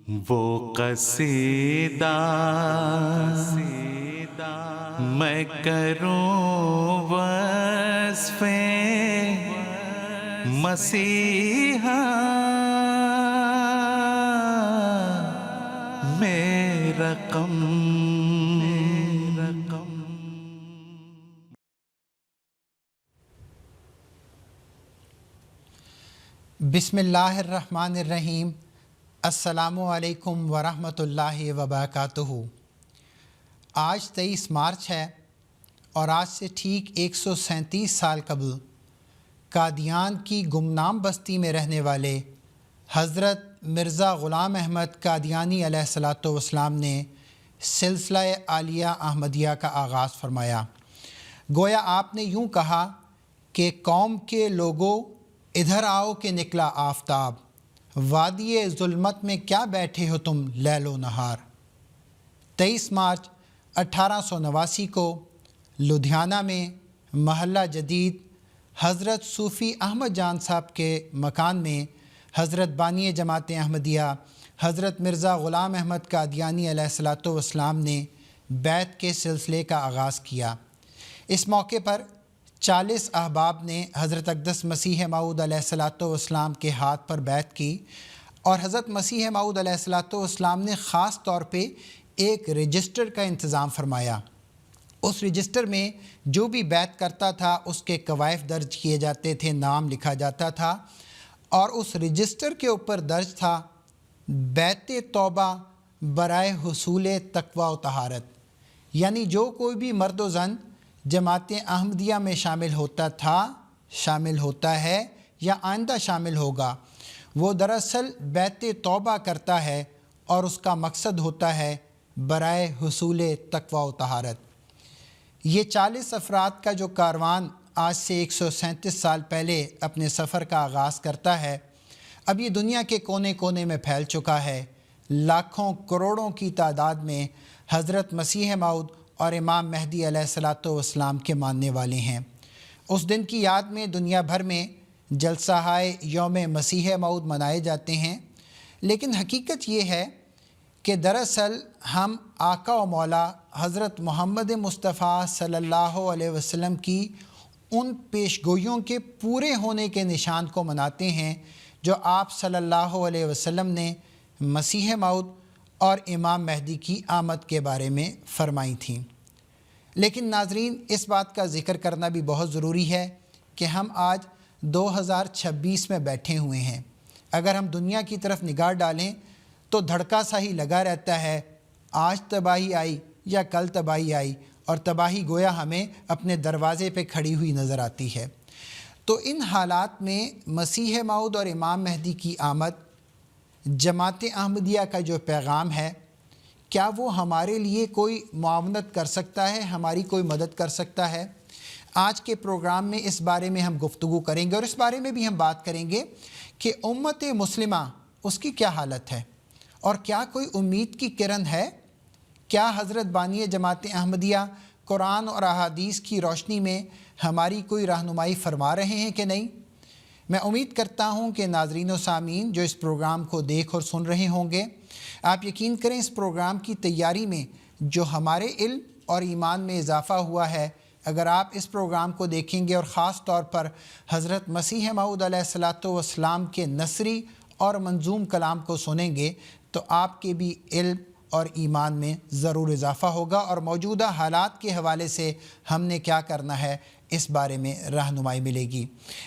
وہ قصیدہ میں کروں وصف مسیحا میرا غم بسم اللہ الرحمن الرحیم۔ السلام علیکم ورحمۃ اللہ وبرکاتہ۔ آج 23 مارچ ہے اور آج سے ٹھیک 137 سال قبل قادیان کی گمنام بستی میں رہنے والے حضرت مرزا غلام احمد قادیانی علیہ الصلاۃ والسلام نے سلسلہ عالیہ احمدیہ کا آغاز فرمایا۔ گویا آپ نے یوں کہا کہ قوم کے لوگوں ادھر آؤ کہ نکلا آفتاب، وادی ظلمت میں کیا بیٹھے ہو تم لیل و نہار۔ 23 مارچ 1889 کو لدھیانہ میں محلہ جدید حضرت صوفی احمد جان صاحب کے مکان میں حضرت بانی جماعت احمدیہ حضرت مرزا غلام احمد قادیانی علیہ الصلاۃ والسلام نے بیعت کے سلسلے کا آغاز کیا۔ اس موقع پر 40 احباب نے حضرت اقدس مسیح موعود علیہ الصلاۃ والسلام کے ہاتھ پر بیعت کی، اور حضرت مسیح موعود علیہ الصلاۃ والسلام نے خاص طور پہ ایک رجسٹر کا انتظام فرمایا۔ اس رجسٹر میں جو بھی بیعت کرتا تھا اس کے کوائف درج کیے جاتے تھے، نام لکھا جاتا تھا، اور اس رجسٹر کے اوپر درج تھا بیعت توبہ برائے حصول تقوی و طہارت، یعنی جو کوئی بھی مرد و زن جماعت احمدیہ میں شامل ہوتا تھا، شامل ہوتا ہے یا آئندہ شامل ہوگا، وہ دراصل بیعت توبہ کرتا ہے اور اس کا مقصد ہوتا ہے برائے حصول تقوی و طہارت۔ یہ 40 افراد کا جو کاروان آج سے 137 سال پہلے اپنے سفر کا آغاز کرتا ہے، اب یہ دنیا کے کونے کونے میں پھیل چکا ہے۔ لاکھوں کروڑوں کی تعداد میں حضرت مسیح موعود اور امام مہدی علیہ الصلاۃ والسلام کے ماننے والے ہیں۔ اس دن کی یاد میں دنیا بھر میں جلسہ یوم مسیح موعود منائے جاتے ہیں، لیکن حقیقت یہ ہے کہ دراصل ہم آقا و مولا حضرت محمد مصطفیٰ صلی اللہ علیہ وسلم کی ان پیش گوئیوں کے پورے ہونے کے نشان کو مناتے ہیں جو آپ صلی اللہ علیہ وسلم نے مسیح موعود اور امام مہدی کی آمد کے بارے میں فرمائی تھیں۔ لیکن ناظرین، اس بات کا ذکر کرنا بھی بہت ضروری ہے کہ ہم آج 2026 میں بیٹھے ہوئے ہیں۔ اگر ہم دنیا کی طرف نگاہ ڈالیں تو دھڑکا سا ہی لگا رہتا ہے، آج تباہی آئی یا کل تباہی آئی، اور تباہی گویا ہمیں اپنے دروازے پہ کھڑی ہوئی نظر آتی ہے۔ تو ان حالات میں مسیح موعود اور امام مہدی کی آمد، جماعت احمدیہ کا جو پیغام ہے، کیا وہ ہمارے لیے کوئی معاونت کر سکتا ہے، ہماری کوئی مدد کر سکتا ہے؟ آج کے پروگرام میں اس بارے میں ہم گفتگو کریں گے، اور اس بارے میں بھی ہم بات کریں گے کہ امت مسلمہ اس کی کیا حالت ہے، اور کیا کوئی امید کی کرن ہے؟ کیا حضرت بانی جماعت احمدیہ قرآن اور احادیث کی روشنی میں ہماری کوئی رہنمائی فرما رہے ہیں کہ نہیں؟ میں امید کرتا ہوں کہ ناظرین و سامعین جو اس پروگرام کو دیکھ اور سن رہے ہوں گے، آپ یقین کریں اس پروگرام کی تیاری میں جو ہمارے علم اور ایمان میں اضافہ ہوا ہے، اگر آپ اس پروگرام کو دیکھیں گے اور خاص طور پر حضرت مسیح موعود علیہ الصلاۃ والسلام کے نثری اور منظوم کلام کو سنیں گے تو آپ کے بھی علم اور ایمان میں ضرور اضافہ ہوگا، اور موجودہ حالات کے حوالے سے ہم نے کیا کرنا ہے اس بارے میں رہنمائی ملے گی۔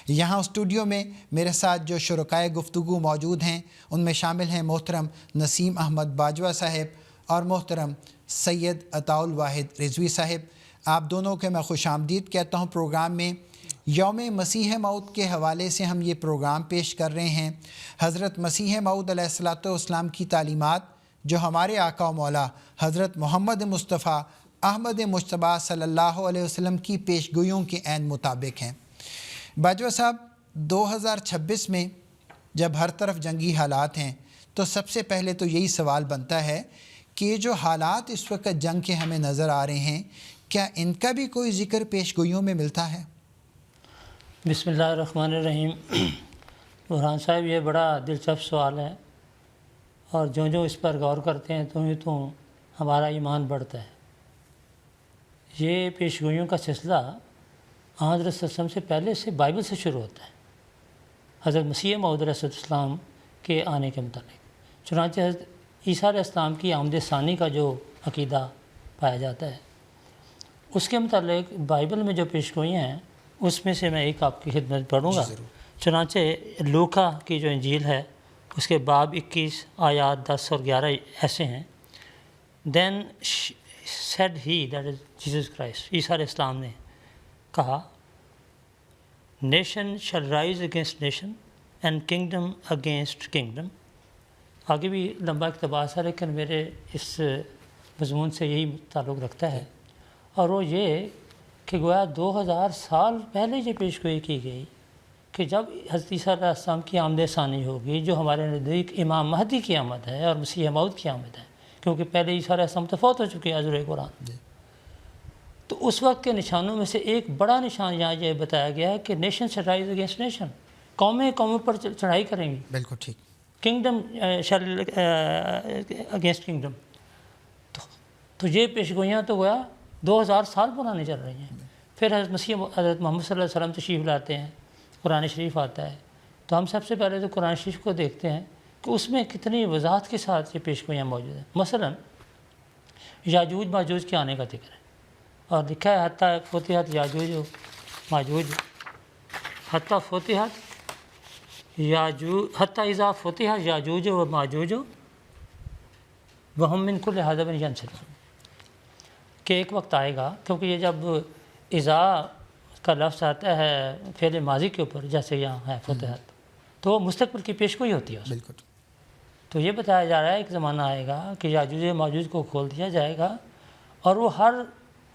یہاں اسٹوڈیو میں میرے ساتھ جو شرکائے گفتگو موجود ہیں ان میں شامل ہیں محترم نسیم احمد باجوہ صاحب اور محترم سید عطاء الواحد رضوی صاحب۔ آپ دونوں کے میں خوش آمدید کہتا ہوں پروگرام میں۔ یوم مسیح موعود کے حوالے سے ہم یہ پروگرام پیش کر رہے ہیں۔ حضرت مسیح موعود علیہ الصلاۃ والسلام کی تعلیمات جو ہمارے آقا و مولا حضرت محمد مصطفیٰ احمد مجتبیٰ صلی اللہ علیہ وسلم کی پیش گوئیوں کے عین مطابق ہیں۔ باجوہ صاحب، 2026 میں جب ہر طرف جنگی حالات ہیں تو سب سے پہلے تو یہی سوال بنتا ہے کہ یہ جو حالات اس وقت جنگ کے ہمیں نظر آ رہے ہیں، کیا ان کا بھی کوئی ذکر پیش گوئیوں میں ملتا ہے؟ بسم اللہ الرحمن الرحیم۔ برہان صاحب، یہ بڑا دلچسپ سوال ہے، اور جو اس پر غور کرتے ہیں تو ہمارا ایمان بڑھتا ہے۔ یہ پیشگوئیوں کا سلسلہ حضرت صلی اللہ علیہ وسلم سے پہلے سے بائبل سے شروع ہوتا ہے، حضرت مسیح موعود علیہ السلام کے آنے کے متعلق۔ چنانچہ حضرت عیسیٰ علیہ السلام کی آمد ثانی کا جو عقیدہ پایا جاتا ہے، اس کے متعلق بائبل میں جو پیشگوئیاں ہیں اس میں سے میں ایک آپ کی خدمت پڑھوں گا۔ چنانچہ لوکا کی جو انجیل ہے اس کے باب 21 آیات 10 اور 11 ایسے ہیں۔ دین said he, that is Jesus Christ، عیسیٰ علیہ السلام نے کہا، nation shall rise against nation and kingdom against kingdom۔ آگے بھی لمبا اقتباس ہے لیکن میرے اس مضمون سے یہی تعلق رکھتا ہے، اور وہ یہ کہ گویا 2000 سال پہلے یہ پیشگوئی کی گئی کہ جب حضرت عیسیٰ علیہ السلام کی آمد ثانی ہوگی، جو ہمارے نزدیک امام مہدی کی آمد ہے اور مسیح موعود کی آمد ہے، کیونکہ پہلے عیسیٰ علیہ السلام تو فوت ہو چکے ہیں حضور قرآن۔ تو اس وقت کے نشانوں میں سے ایک بڑا نشان یہاں یہ بتایا گیا ہے کہ نیشن شل رائز اگینسٹ نیشن، قومیں قوموں پر چڑھائی کریں گی، بالکل ٹھیک، کنگڈم شل اگینسٹ کنگڈم۔ تو یہ پیشگوئیاں تو گویا 2000 سال پرانی چل رہی ہیں۔ پھر حضرت محمد صلی اللہ علیہ وسلم تشریف لاتے ہیں، قرآن شریف آتا ہے، تو ہم سب سے پہلے تو قرآن شریف کو دیکھتے ہیں کہ اس میں کتنی وضاحت کے ساتھ یہ پیشگوئیاں موجود ہیں۔ مثلا یاجوج ماجوج کے آنے کا ذکر ہے، اور لکھا ہے حتیٰ فتحت یاجوج و ماجوج، حتیٰ فتحت یاجوج، حتیٰ اذا فتح یاجوج و ماجوج وہم من کل حدب ینسلون، کہ ایک وقت آئے گا، کیونکہ یہ جب اذا کا لفظ آتا ہے فعل ماضی کے اوپر، جیسے یہاں ہے فتحت، تو مستقبل کی پیشگوئی ہوتی ہے اس میں۔ بالکل تو یہ بتایا جا رہا ہے ایک زمانہ آئے گا کہ یاجوج ماجوج کو کھول دیا جائے گا اور وہ ہر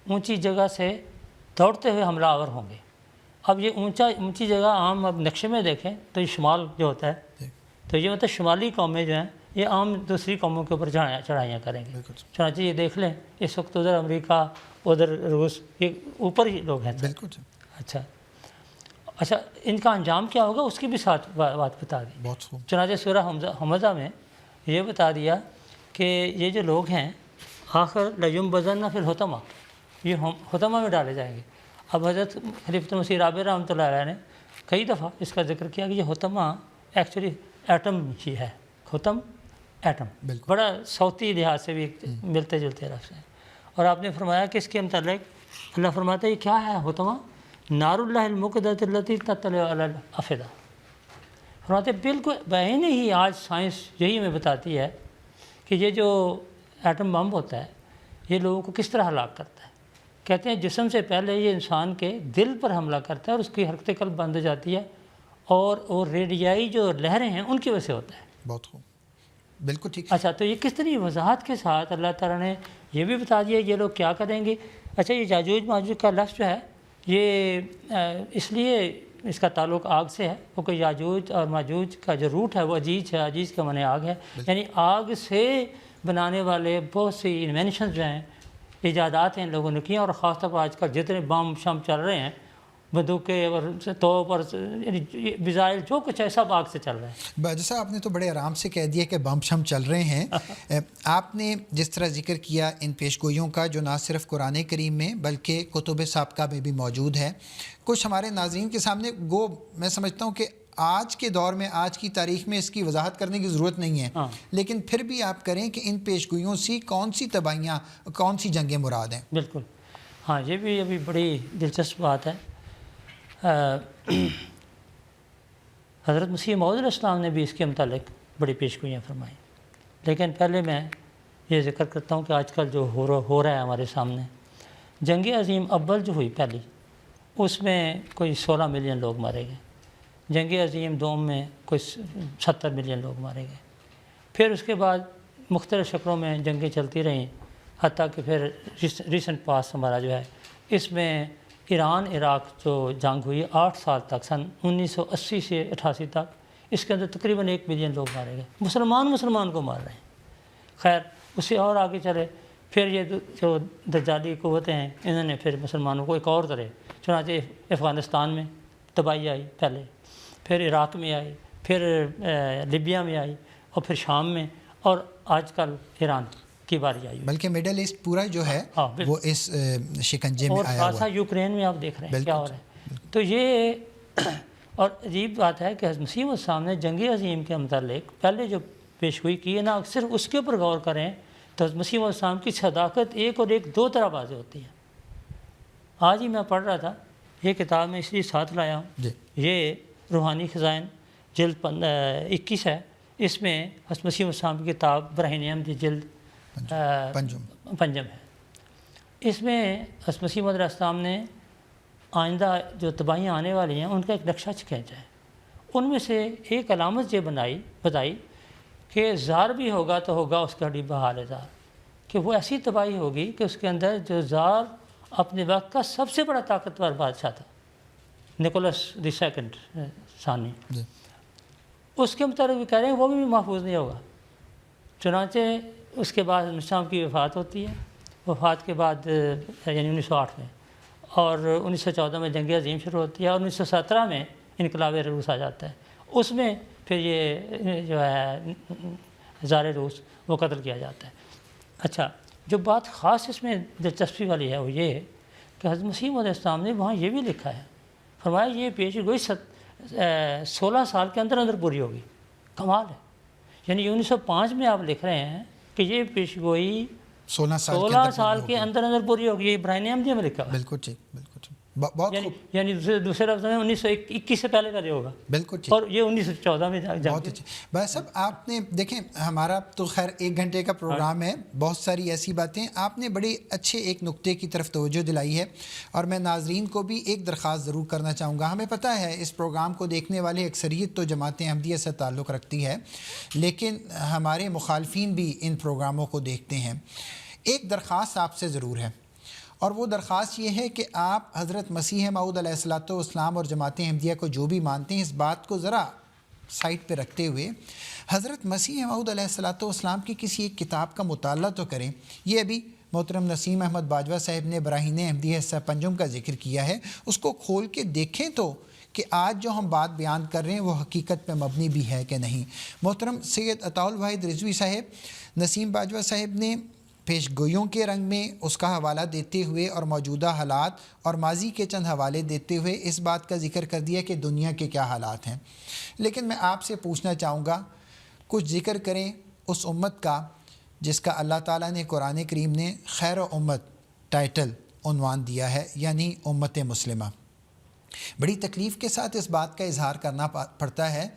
اونچی جگہ سے دوڑتے ہوئے حملہ آور ہوں گے۔ اب یہ اونچی جگہ عام اب نقشے میں دیکھیں تو یہ شمال جو ہوتا ہے، تو یہ مطلب شمالی قومیں جو ہیں یہ عام دوسری قوموں کے اوپر چڑھائیاں کریں گے۔ چنانچہ یہ دیکھ لیں اس وقت ادھر امریکہ، ادھر روس، یہ اوپر ہی لوگ ہیں۔ بالکل اچھا ان کا انجام کیا ہوگا اس کی بھی ساتھ بات بتا دی۔ بہت خوب۔ چنانچہ سورہ حمزہ میں یہ بتا دیا کہ یہ جو لوگ ہیں آخر لیمبذن فی الحطمہ، یہ حطمہ میں ڈالے جائیں گے۔ اب حضرت خلیفۃ المسیح رابع رحمۃ اللہ علیہ نے کئی دفعہ اس کا ذکر کیا کہ یہ حطمہ ایکچولی ایٹم ہی ہے، حطم ایٹم، بڑا صوتی لحاظ سے بھی ملتے جلتے لفظ ہیں۔ اور آپ نے فرمایا کہ اس کے متعلق اللہ فرماتا ہے یہ کیا ہے حطمہ؟ نار اللہ المقدۃ التی تطلع علی الافئدہ۔ فرماتے بالکل بعین ہی آج سائنس یہی ہمیں بتاتی ہے کہ یہ جو ایٹم بم ہوتا ہے یہ لوگوں کو کس طرح ہلاک کرتا ہے۔ کہتے ہیں جسم سے پہلے یہ انسان کے دل پر حملہ کرتا ہے اور اس کی حرکت قلب بند ہو جاتی ہے، اور ریڈیائی جو لہریں ہیں ان کی وجہ سے ہوتا ہے۔ بہت خوب، بالکل ٹھیک۔ اچھا تو یہ کس طرح وضاحت کے ساتھ اللہ تعالیٰ نے یہ بھی بتا دیا یہ لوگ کیا کریں گے۔ اچھا یہ یاجوج ماجوج کا لفظ جو ہے یہ اس لیے اس کا تعلق آگ سے ہے کیونکہ یاجوج اور ماجوج کا جو روٹ ہے وہ عجیج ہے، عجیج کا معنی آگ ہے، یعنی آگ سے بنانے والے بہت سی انوینشنز جو ہیں، ایجادات ہیں لوگوں نے کی، اور خاص طور پر آج کل جتنے بم شم چل رہے ہیں، بندوقیں اور توپ اور میزائل جو کچھ ہے سب آگ سے چل رہا ہے۔ باجی صاحب آپ نے تو بڑے آرام سے کہہ دیا کہ بم شم چل رہے ہیں۔ آپ نے جس طرح ذکر کیا ان پیشگوئیوں کا جو نہ صرف قرآن کریم میں بلکہ کتب سابقہ میں بھی موجود ہے، کچھ ہمارے ناظرین کے سامنے گو میں سمجھتا ہوں کہ آج کے دور میں آج کی تاریخ میں اس کی وضاحت کرنے کی ضرورت نہیں ہے، لیکن پھر بھی آپ کریں کہ ان پیشگوئیوں سے کون سی تباہیاں، کون سی جنگیں مراد ہیں؟ بالکل ہاں، یہ بھی ابھی بڑی دلچسپ بات ہے۔ حضرت مسیح موعود علیہ السلام نے بھی اس کے متعلق بڑی پیشگوئیاں فرمائیں، لیکن پہلے میں یہ ذکر کرتا ہوں کہ آج کل جو ہو رہا ہے ہمارے سامنے، جنگ عظیم اول جو ہوئی پہلی، اس میں کوئی 16 ملین لوگ مارے گئے، جنگ عظیم دوم میں کوئی 70 ملین لوگ مارے گئے، پھر اس کے بعد مختلف شکلوں میں جنگیں چلتی رہیں، حتیٰ کہ پھر ریسنٹ پاس ہمارا جو ہے اس میں ایران عراق جو جنگ ہوئی 8 سال تک، سن 1980 سے 88 تک، اس کے اندر تقریباً 1 ملین لوگ مارے گئے، مسلمان کو مار رہے ہیں۔ خیر اس سے اور آگے چلے، پھر یہ جو دجالی قوتیں ہیں انہوں نے پھر مسلمانوں کو ایک اور طرح، چنانچہ افغانستان میں تباہی آئی پہلے، پھر عراق میں آئی، پھر لیبیا میں آئی، اور پھر شام میں، اور آج کل ایران کی باری آئی ہوئی بلکہ مڈل ایسٹ پورا جو ہے ہاں، بالکل۔ وہ اس شکنجے میں اور آیا ہوا خاصا ہے۔ یوکرین میں آپ دیکھ رہے ہیں بالکل، کیا ہو رہا ہے۔ تو یہ اور عجیب بات ہے کہ حضرت مسیح موعود السلام نے جنگ عظیم کے متعلق پہلے جو پیشگوئی کی ہے نا، صرف اس کے اوپر غور کریں تو حضرت مسیح موعود السلام کی صداقت ایک اور ایک دو طرح واضح ہوتی ہے۔ آج ہی میں پڑھ رہا تھا، یہ کتاب میں اس لیے ساتھ لایا ہوں، جی یہ روحانی خزائن جلد 21 ہے، اس میں حضرت مسیح موعود السلام کی کتاب برہین احمدی جلد پنجم ہے۔ اس میں حضرت مسیح موعود علیہ السلام نے آئندہ جو تباہیاں آنے والی ہیں ان کا ایک نقشہ کھینچا ہے۔ ان میں سے ایک علامت یہ بتائی کہ زار بھی ہوگا تو ہوگا اس کا ڈبہ حال زار، کہ وہ ایسی تباہی ہوگی کہ اس کے اندر جو زار اپنے وقت کا سب سے بڑا طاقتور بادشاہ تھا، نکولس دی سیکنڈ ثانی، جی اس کے مطابق بھی کہہ رہے ہیں وہ بھی محفوظ نہیں ہوگا۔ چنانچہ اس کے بعد اسلام کی وفات ہوتی ہے، وفات کے بعد یعنی 1908 میں، اور 1914 میں جنگ عظیم شروع ہوتی ہے، اور 1917 میں انقلاب روس آ جاتا ہے۔ اس میں پھر یہ جو ہے زار روس وہ قتل کیا جاتا ہے۔ اچھا، جو بات خاص اس میں دلچسپی والی ہے وہ یہ ہے کہ حضرت مسیح موعود السلام نے وہاں یہ بھی لکھا ہے، فرمایا یہ پیش گوئی 16 سال کے اندر پوری ہوگی۔ کمال ہے، یعنی 1905 میں آپ لکھ رہے ہیں کہ یہ پیش گوئی 16 سال کے اندر پوری ہوگی۔ یہ برہین احمدی میں لکھا ہے، بالکل ٹھیک، بالکل ٹھیک، بہت خوب، یعنی دوسرے لفظوں میں 1921 سے پہلے کا یہ ہوگا، بالکل ٹھیک، اور یہ 1914 میں بہت اچھا۔ بھائی صاحب آپ نے دیکھیں، ہمارا تو خیر 1 گھنٹے کا پروگرام ہے، بہت ساری ایسی باتیں آپ نے بڑے اچھے ایک نقطے کی طرف توجہ دلائی ہے، اور میں ناظرین کو بھی ایک درخواست ضرور کرنا چاہوں گا۔ ہمیں پتہ ہے اس پروگرام کو دیکھنے والے اکثریت تو جماعت احمدیہ سے تعلق رکھتی ہے، لیکن ہمارے مخالفین بھی ان پروگراموں کو دیکھتے ہیں۔ ایک درخواست آپ سے ضرور ہے، اور وہ درخواست یہ ہے کہ آپ حضرت مسیح موعود علیہ الصلوۃ والسلام اور جماعت احمدیہ کو جو بھی مانتے ہیں، اس بات کو ذرا سائٹ پہ رکھتے ہوئے حضرت مسیح موعود علیہ الصلوۃ والسلام کی کسی ایک کتاب کا مطالعہ تو کریں۔ یہ ابھی محترم نسیم احمد باجوہ صاحب نے براہین احمدیہ حصہ پنجم کا ذکر کیا ہے، اس کو کھول کے دیکھیں تو کہ آج جو ہم بات بیان کر رہے ہیں وہ حقیقت پہ مبنی بھی ہے کہ نہیں۔ محترم سید عطاء الواحد رضوی صاحب، نسیم باجوہ صاحب نے پیش گوئیوں کے رنگ میں اس کا حوالہ دیتے ہوئے اور موجودہ حالات اور ماضی کے چند حوالے دیتے ہوئے اس بات کا ذکر کر دیا کہ دنیا کے کیا حالات ہیں، لیکن میں آپ سے پوچھنا چاہوں گا کچھ ذکر کریں اس امت کا جس کا اللہ تعالیٰ نے قرآن کریم نے خیر و امت ٹائٹل عنوان دیا ہے، یعنی امت مسلمہ۔ بڑی تکلیف کے ساتھ اس بات کا اظہار کرنا پڑتا ہے،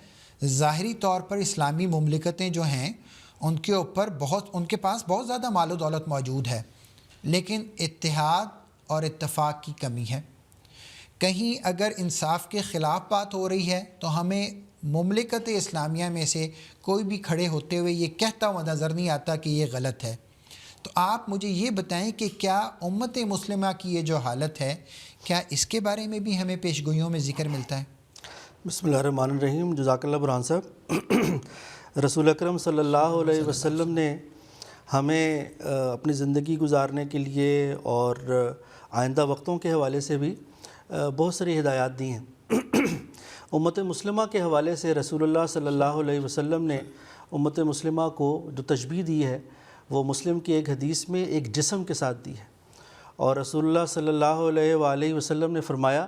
ظاہری طور پر اسلامی مملکتیں جو ہیں ان کے اوپر ان کے پاس بہت زیادہ مال و دولت موجود ہے، لیکن اتحاد اور اتفاق کی کمی ہے۔ کہیں اگر انصاف کے خلاف بات ہو رہی ہے تو ہمیں مملکت اسلامیہ میں سے کوئی بھی کھڑے ہوتے ہوئے یہ کہتا ہوا نظر نہیں آتا کہ یہ غلط ہے۔ تو آپ مجھے یہ بتائیں کہ کیا امت مسلمہ کی یہ جو حالت ہے، کیا اس کے بارے میں بھی ہمیں پیشگوئیوں میں ذکر ملتا ہے؟ بسم اللہ الرحمن الرحیم۔ جزاک اللہ برہان صاحب۔ رسول اکرم صلی اللہ علیہ وسلم نے ہمیں اپنی زندگی گزارنے کے لیے اور آئندہ وقتوں کے حوالے سے بھی بہت ساری ہدایات دی ہیں۔ امت مسلمہ کے حوالے سے رسول اللہ صلی اللہ علیہ وسلم نے امت مسلمہ کو جو تشبیہ دی ہے وہ مسلم کی ایک حدیث میں ایک جسم کے ساتھ دی ہے، اور رسول اللہ صلی اللہ علیہ وآلہ وسلم نے فرمایا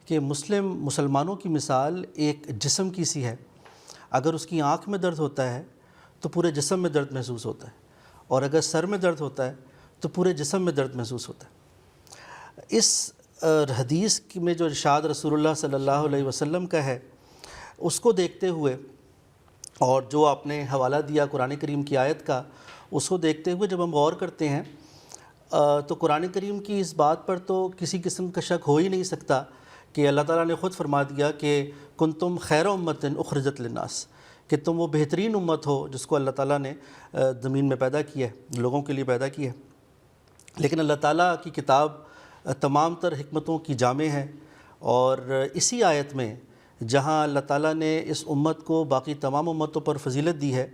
کہ مسلمانوں کی مثال ایک جسم کی سی ہے، اگر اس کی آنکھ میں درد ہوتا ہے تو پورے جسم میں درد محسوس ہوتا ہے، اور اگر سر میں درد ہوتا ہے تو پورے جسم میں درد محسوس ہوتا ہے۔ اس حدیث میں جو ارشاد رسول اللہ صلی اللہ علیہ وسلم کا ہے اس کو دیکھتے ہوئے، اور جو آپ نے حوالہ دیا قرآن کریم کی آیت کا، اس کو دیکھتے ہوئے جب ہم غور کرتے ہیں تو قرآن کریم کی اس بات پر تو کسی قسم کا شک ہو ہی نہیں سکتا کہ اللہ تعالیٰ نے خود فرما دیا کہ کنتم خیر امت اخرجت للناس، کہ تم وہ بہترین امت ہو جس کو اللہ تعالیٰ نے زمین میں پیدا کیا ہے، لوگوں کے لیے پیدا کیا ہے۔ لیکن اللہ تعالیٰ کی کتاب تمام تر حکمتوں کی جامع ہے، اور اسی آیت میں جہاں اللہ تعالیٰ نے اس امت کو باقی تمام امتوں پر فضیلت دی ہے،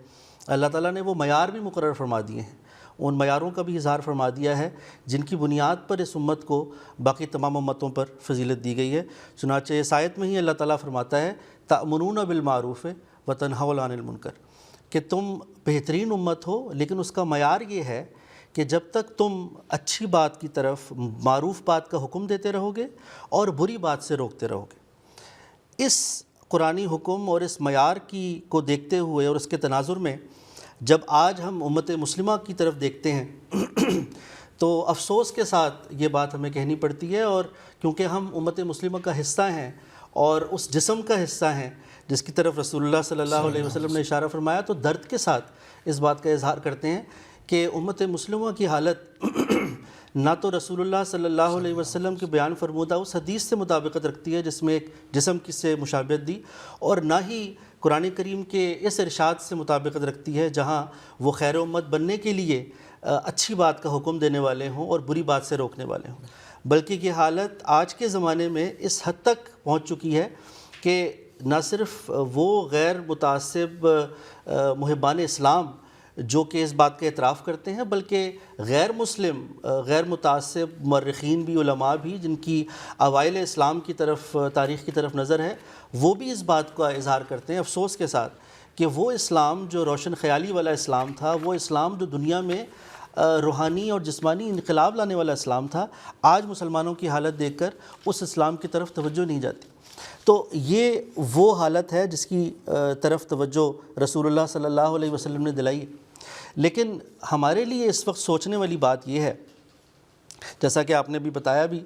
اللہ تعالیٰ نے وہ معیار بھی مقرر فرما دیے ہیں، ان معیاروں کا بھی اظہار فرما دیا ہے جن کی بنیاد پر اس امت کو باقی تمام امتوں پر فضیلت دی گئی ہے۔ چنانچہ اس آیت میں ہی اللہ تعالیٰ فرماتا ہے تأمرون بالمعروف وتنہون عن المنکر، کہ تم بہترین امت ہو، لیکن اس کا معیار یہ ہے کہ جب تک تم اچھی بات کی طرف، معروف بات کا حکم دیتے رہو گے اور بری بات سے روکتے رہو گے۔ اس قرآنی حکم اور اس معیار کو دیکھتے ہوئے اور اس کے تناظر میں جب آج ہم امت مسلمہ کی طرف دیکھتے ہیں تو افسوس کے ساتھ یہ بات ہمیں کہنی پڑتی ہے، اور کیونکہ ہم امت مسلمہ کا حصہ ہیں اور اس جسم کا حصہ ہیں جس کی طرف رسول اللہ صلی اللہ علیہ وسلم نے اشارہ فرمایا، تو درد کے ساتھ اس بات کا اظہار کرتے ہیں کہ امت مسلمہ کی حالت نہ تو رسول اللہ صلی اللہ علیہ وسلم کے بیان فرمودہ اس حدیث سے مطابقت رکھتی ہے جس میں ایک جسم کی سے مشابہت دی، اور نہ ہی قرآن کریم کے اس ارشاد سے مطابقت رکھتی ہے جہاں وہ خیر امت بننے کے لیے اچھی بات کا حکم دینے والے ہوں اور بری بات سے روکنے والے ہوں، بلکہ یہ حالت آج کے زمانے میں اس حد تک پہنچ چکی ہے کہ نہ صرف وہ غیر متعصب محبان اسلام جو کہ اس بات کا اعتراف کرتے ہیں، بلکہ غیر مسلم، غیر متعصب مورخین بھی، علماء بھی جن کی اوائل اسلام کی طرف، تاریخ کی طرف نظر ہے، وہ بھی اس بات کا اظہار کرتے ہیں افسوس کے ساتھ کہ وہ اسلام جو روشن خیالی والا اسلام تھا، وہ اسلام جو دنیا میں روحانی اور جسمانی انقلاب لانے والا اسلام تھا، آج مسلمانوں کی حالت دیکھ کر اس اسلام کی طرف توجہ نہیں جاتی۔ تو یہ وہ حالت ہے جس کی طرف توجہ رسول اللہ صلی اللہ علیہ وسلم نے دلائی۔ لیکن ہمارے لیے اس وقت سوچنے والی بات یہ ہے، جیسا کہ آپ نے بھی بتایا بھی،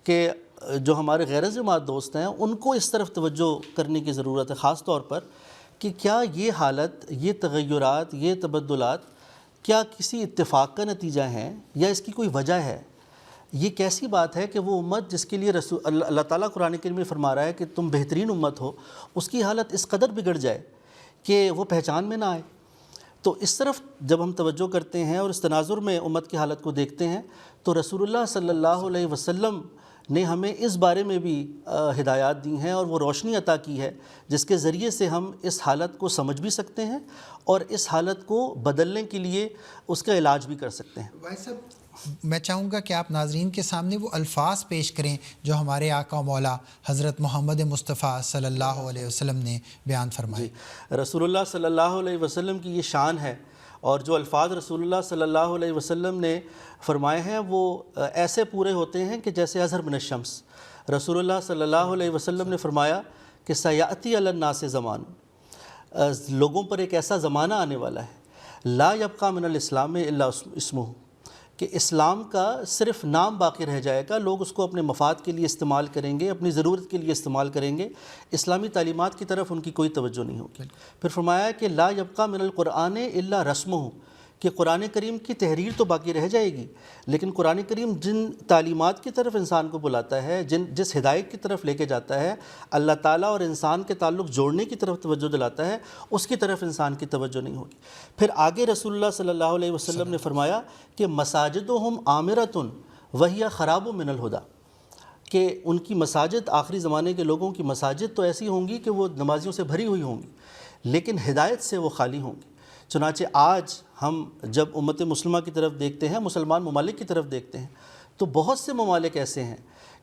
کہ جو ہمارے غیر جماعت دوست ہیں ان کو اس طرف توجہ کرنے کی ضرورت ہے، خاص طور پر کہ کیا یہ حالت، یہ تغیرات، یہ تبدلات کیا کسی اتفاق کا نتیجہ ہیں یا اس کی کوئی وجہ ہے؟ یہ کیسی بات ہے کہ وہ امت جس کے لیے اللہ تعالیٰ قرآن کریم میں فرما رہا ہے کہ تم بہترین امت ہو، اس کی حالت اس قدر بگڑ جائے کہ وہ پہچان میں نہ آئے؟ تو اس طرف جب ہم توجہ کرتے ہیں اور اس تناظر میں امت کی حالت کو دیکھتے ہیں تو رسول اللہ صلی اللہ علیہ وسلم نے ہمیں اس بارے میں بھی ہدایات دی ہیں اور وہ روشنی عطا کی ہے جس کے ذریعے سے ہم اس حالت کو سمجھ بھی سکتے ہیں اور اس حالت کو بدلنے کے لیے اس کا علاج بھی کر سکتے ہیں۔ بھائی صاحب، میں چاہوں گا کہ آپ ناظرین کے سامنے وہ الفاظ پیش کریں جو ہمارے آقا و مولا حضرت محمد مصطفیٰ صلی اللہ علیہ وسلم نے بیان فرمائے۔ رسول اللہ صلی اللہ علیہ وسلم کی یہ شان ہے، اور جو الفاظ رسول اللہ صلی اللہ علیہ وسلم نے فرمائے ہیں وہ ایسے پورے ہوتے ہیں کہ جیسے اظہر من الشمس۔ رسول اللہ صلی اللہ علیہ وسلم نے فرمایا کہ سیاتی علی الناس زمان، لوگوں پر ایک ایسا زمانہ آنے والا ہے، لا یبقى من الاسلام الا اسمہ، کہ اسلام کا صرف نام باقی رہ جائے گا، لوگ اس کو اپنے مفاد کے لیے استعمال کریں گے، اپنی ضرورت کے لیے استعمال کریں گے، اسلامی تعلیمات کی طرف ان کی کوئی توجہ نہیں ہوگی۔ پھر فرمایا کہ لا یبقى من القرآن الا رسمہ، کہ قرآن کریم کی تحریر تو باقی رہ جائے گی، لیکن قرآن کریم جن تعلیمات کی طرف انسان کو بلاتا ہے، جس ہدایت کی طرف لے کے جاتا ہے، اللہ تعالیٰ اور انسان کے تعلق جوڑنے کی طرف توجہ دلاتا ہے، اس کی طرف انسان کی توجہ نہیں ہوگی۔ پھر آگے رسول اللہ صلی اللہ علیہ وسلم نے فرمایا کہ مساجدہم عامرۃ وہی خراب من الہدیٰ، کہ ان کی مساجد، آخری زمانے کے لوگوں کی مساجد تو ایسی ہوں گی کہ وہ نمازیوں سے بھری ہوئی ہوں گی لیکن ہدایت سے وہ خالی ہوں گی۔ چنانچہ آج ہم جب امت مسلمہ کی طرف دیکھتے ہیں، مسلمان ممالک کی طرف دیکھتے ہیں، تو بہت سے ممالک ایسے ہیں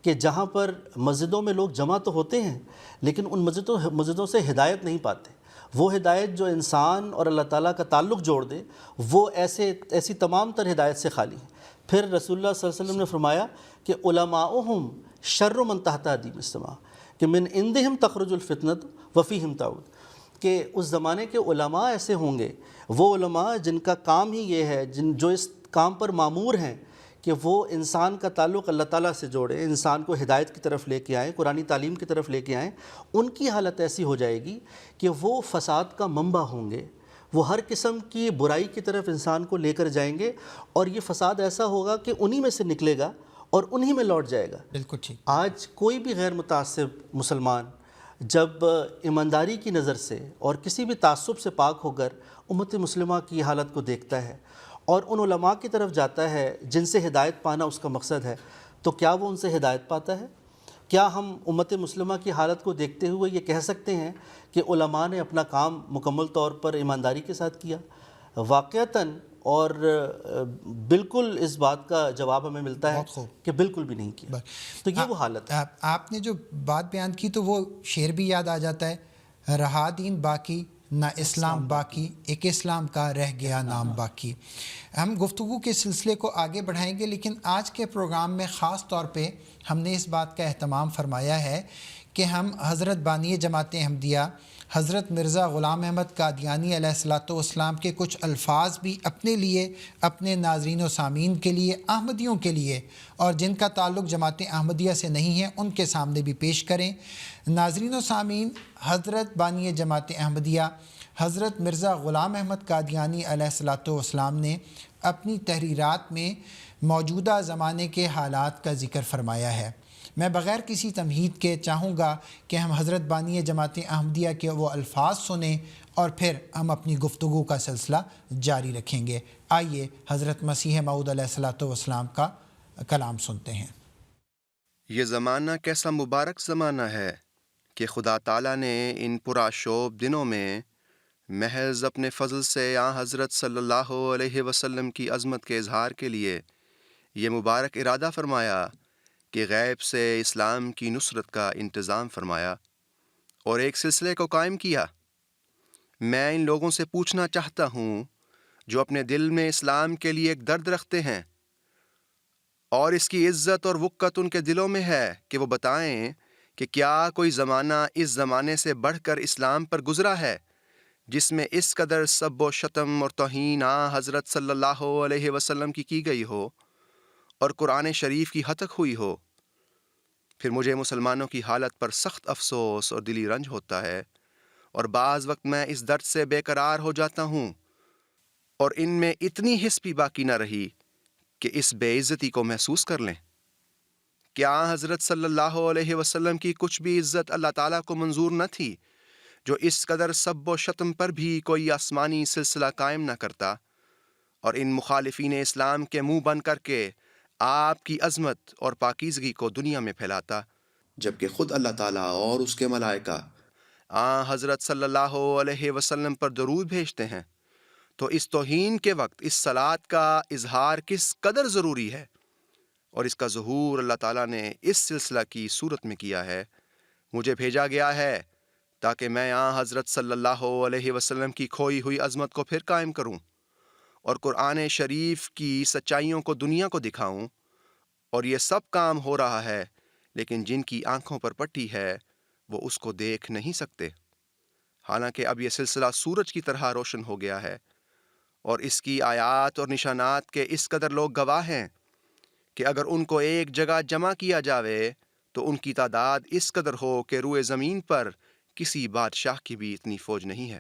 کہ جہاں پر مسجدوں میں لوگ جمع تو ہوتے ہیں لیکن ان مسجدوں سے ہدایت نہیں پاتے۔ وہ ہدایت جو انسان اور اللہ تعالیٰ کا تعلق جوڑ دے، وہ ایسی تمام تر ہدایت سے خالی ہیں۔ پھر رسول اللہ صلی اللہ علیہ وسلم نے فرمایا کہ علماؤہم شر من تحت ادیم السماء، کہ من عندہم تخرج الفتنۃ وفیہم تعود، کہ اس زمانے کے علماء ایسے ہوں گے، وہ علماء جن کا کام ہی یہ ہے، جو اس کام پر مامور ہیں کہ وہ انسان کا تعلق اللہ تعالیٰ سے جوڑیں، انسان کو ہدایت کی طرف لے کے آئیں، قرآنی تعلیم کی طرف لے کے آئیں، ان کی حالت ایسی ہو جائے گی کہ وہ فساد کا منبع ہوں گے، وہ ہر قسم کی برائی کی طرف انسان کو لے کر جائیں گے، اور یہ فساد ایسا ہوگا کہ انہی میں سے نکلے گا اور انہی میں لوٹ جائے گا۔ بالکل ٹھیک۔ آج کوئی بھی غیر متعصب مسلمان جب ایمانداری کی نظر سے اور کسی بھی تعصب سے پاک ہو کر امت مسلمہ کی حالت کو دیکھتا ہے اور ان علماء کی طرف جاتا ہے جن سے ہدایت پانا اس کا مقصد ہے، تو کیا وہ ان سے ہدایت پاتا ہے؟ کیا ہم امت مسلمہ کی حالت کو دیکھتے ہوئے یہ کہہ سکتے ہیں کہ علماء نے اپنا کام مکمل طور پر ایمانداری کے ساتھ کیا؟ واقعتاً اور بالکل اس بات کا جواب ہمیں ملتا ہے کہ بالکل بھی نہیں کیا۔ تو یہ وہ حالت ہے۔ آپ نے جو بات بیان کی تو وہ شعر بھی یاد آ جاتا ہے، رہا دین باقی نہ اسلام باقی، ایک اسلام کا رہ گیا نام باقی۔ ہم گفتگو کے سلسلے کو آگے بڑھائیں گے، لیکن آج کے پروگرام میں خاص طور پہ ہم نے اس بات کا اہتمام فرمایا ہے کہ ہم حضرت بانی جماعت احمدیہ حضرت مرزا غلام احمد قادیانی علیہ الصلوۃ والسلام کے کچھ الفاظ بھی اپنے لیے، اپنے ناظرین و سامعین کے لیے، احمدیوں کے لیے، اور جن کا تعلق جماعت احمدیہ سے نہیں ہے ان کے سامنے بھی پیش کریں۔ ناظرین و سامعین، حضرت بانی جماعت احمدیہ حضرت مرزا غلام احمد قادیانی علیہ الصلوۃ والسلام نے اپنی تحریرات میں موجودہ زمانے کے حالات کا ذکر فرمایا ہے۔ میں بغیر کسی تمہید کے چاہوں گا کہ ہم حضرت بانی جماعت احمدیہ کے وہ الفاظ سنیں اور پھر ہم اپنی گفتگو کا سلسلہ جاری رکھیں گے۔ آئیے حضرت مسیح موعود علیہ الصلوۃ والسلام کا کلام سنتے ہیں۔ یہ زمانہ کیسا مبارک زمانہ ہے کہ خدا تعالیٰ نے ان پرآشوب دنوں میں محض اپنے فضل سے حضرت صلی اللہ علیہ وسلم کی عظمت کے اظہار کے لیے یہ مبارک ارادہ فرمایا کہ غیب سے اسلام کی نصرت کا انتظام فرمایا اور ایک سلسلے کو قائم کیا۔ میں ان لوگوں سے پوچھنا چاہتا ہوں جو اپنے دل میں اسلام کے لیے ایک درد رکھتے ہیں اور اس کی عزت اور وقت ان کے دلوں میں ہے، کہ وہ بتائیں کہ کیا کوئی زمانہ اس زمانے سے بڑھ کر اسلام پر گزرا ہے جس میں اس قدر سب و شتم اور توہین حضرت صلی اللہ علیہ وسلم کی گئی ہو اور قرآن شریف کی ہتک ہوئی ہو؟ پھر مجھے مسلمانوں کی حالت پر سخت افسوس اور دلی رنج ہوتا ہے، اور بعض وقت میں اس درد سے بے قرار ہو جاتا ہوں، اور ان میں اتنی حس بھی باقی نہ رہی کہ اس بے عزتی کو محسوس کر لیں۔ کیا حضرت صلی اللہ علیہ وسلم کی کچھ بھی عزت اللہ تعالیٰ کو منظور نہ تھی جو اس قدر سب و شتم پر بھی کوئی آسمانی سلسلہ قائم نہ کرتا اور ان مخالفین اسلام کے منہ بند کر کے آپ کی عظمت اور پاکیزگی کو دنیا میں پھیلاتا، جبکہ خود اللہ تعالیٰ اور اس کے ملائکہ حضرت صلی اللہ علیہ وسلم پر درود بھیجتے ہیں؟ تو اس توہین کے وقت اس صلات کا اظہار کس قدر ضروری ہے، اور اس کا ظہور اللہ تعالیٰ نے اس سلسلہ کی صورت میں کیا ہے۔ مجھے بھیجا گیا ہے تاکہ میں حضرت صلی اللہ علیہ وسلم کی کھوئی ہوئی عظمت کو پھر قائم کروں اور قرآن شریف کی سچائیوں کو دنیا کو دکھاؤں، اور یہ سب کام ہو رہا ہے لیکن جن کی آنکھوں پر پٹی ہے وہ اس کو دیکھ نہیں سکتے، حالانکہ اب یہ سلسلہ سورج کی طرح روشن ہو گیا ہے، اور اس کی آیات اور نشانات کے اس قدر لوگ گواہ ہیں کہ اگر ان کو ایک جگہ جمع کیا جاوے تو ان کی تعداد اس قدر ہو کہ روئے زمین پر کسی بادشاہ کی بھی اتنی فوج نہیں ہے۔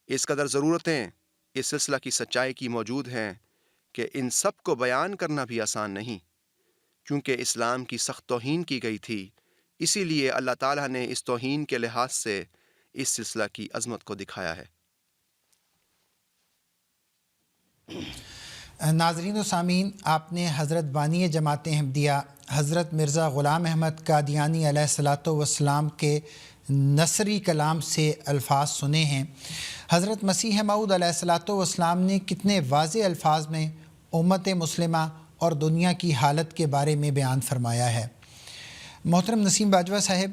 اس قدر ضرورتیں اس سلسلہ کی سچائی کی موجود ہیں کہ ان سب کو بیان کرنا بھی آسان نہیں، کیونکہ اسلام کی سخت توہین کی گئی تھی، اسی لیے اللہ تعالیٰ نے اس توہین کے لحاظ سے اس سلسلہ کی عظمت کو دکھایا ہے۔ ناظرین و سامعین، آپ نے حضرت بانی جماعت احمدیہ حضرت مرزا غلام احمد قادیانی علیہ الصلوۃ والسلام کے نثری کلام سے الفاظ سنے ہیں۔ حضرت مسیح موعود علیہ الصلوۃ والسلام نے کتنے واضح الفاظ میں امت مسلمہ اور دنیا کی حالت کے بارے میں بیان فرمایا ہے۔ محترم نسیم باجوہ صاحب،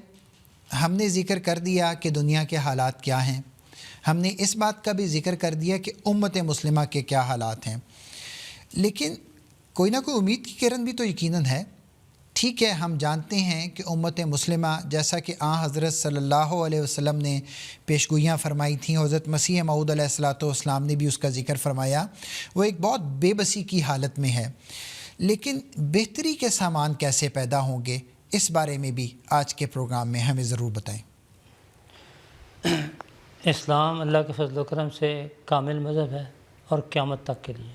ہم نے ذکر کر دیا کہ دنیا کے حالات کیا ہیں، ہم نے اس بات کا بھی ذکر کر دیا کہ امت مسلمہ کے کیا حالات ہیں، لیکن کوئی نہ کوئی امید کی کرن بھی تو یقیناً ہے۔ ٹھیک ہے، ہم جانتے ہیں کہ امت مسلمہ، جیسا کہ حضرت صلی اللہ علیہ وسلم نے پیشگوئیاں فرمائی تھیں، حضرت مسیح موعود علیہ الصلوۃ والسلام نے بھی اس کا ذکر فرمایا، وہ ایک بہت بے بسی کی حالت میں ہے۔ لیکن بہتری کے سامان کیسے پیدا ہوں گے، اس بارے میں بھی آج کے پروگرام میں ہمیں ضرور بتائیں۔ اسلام اللہ کے فضل و کرم سے کامل مذہب ہے اور قیامت تک کے لیے،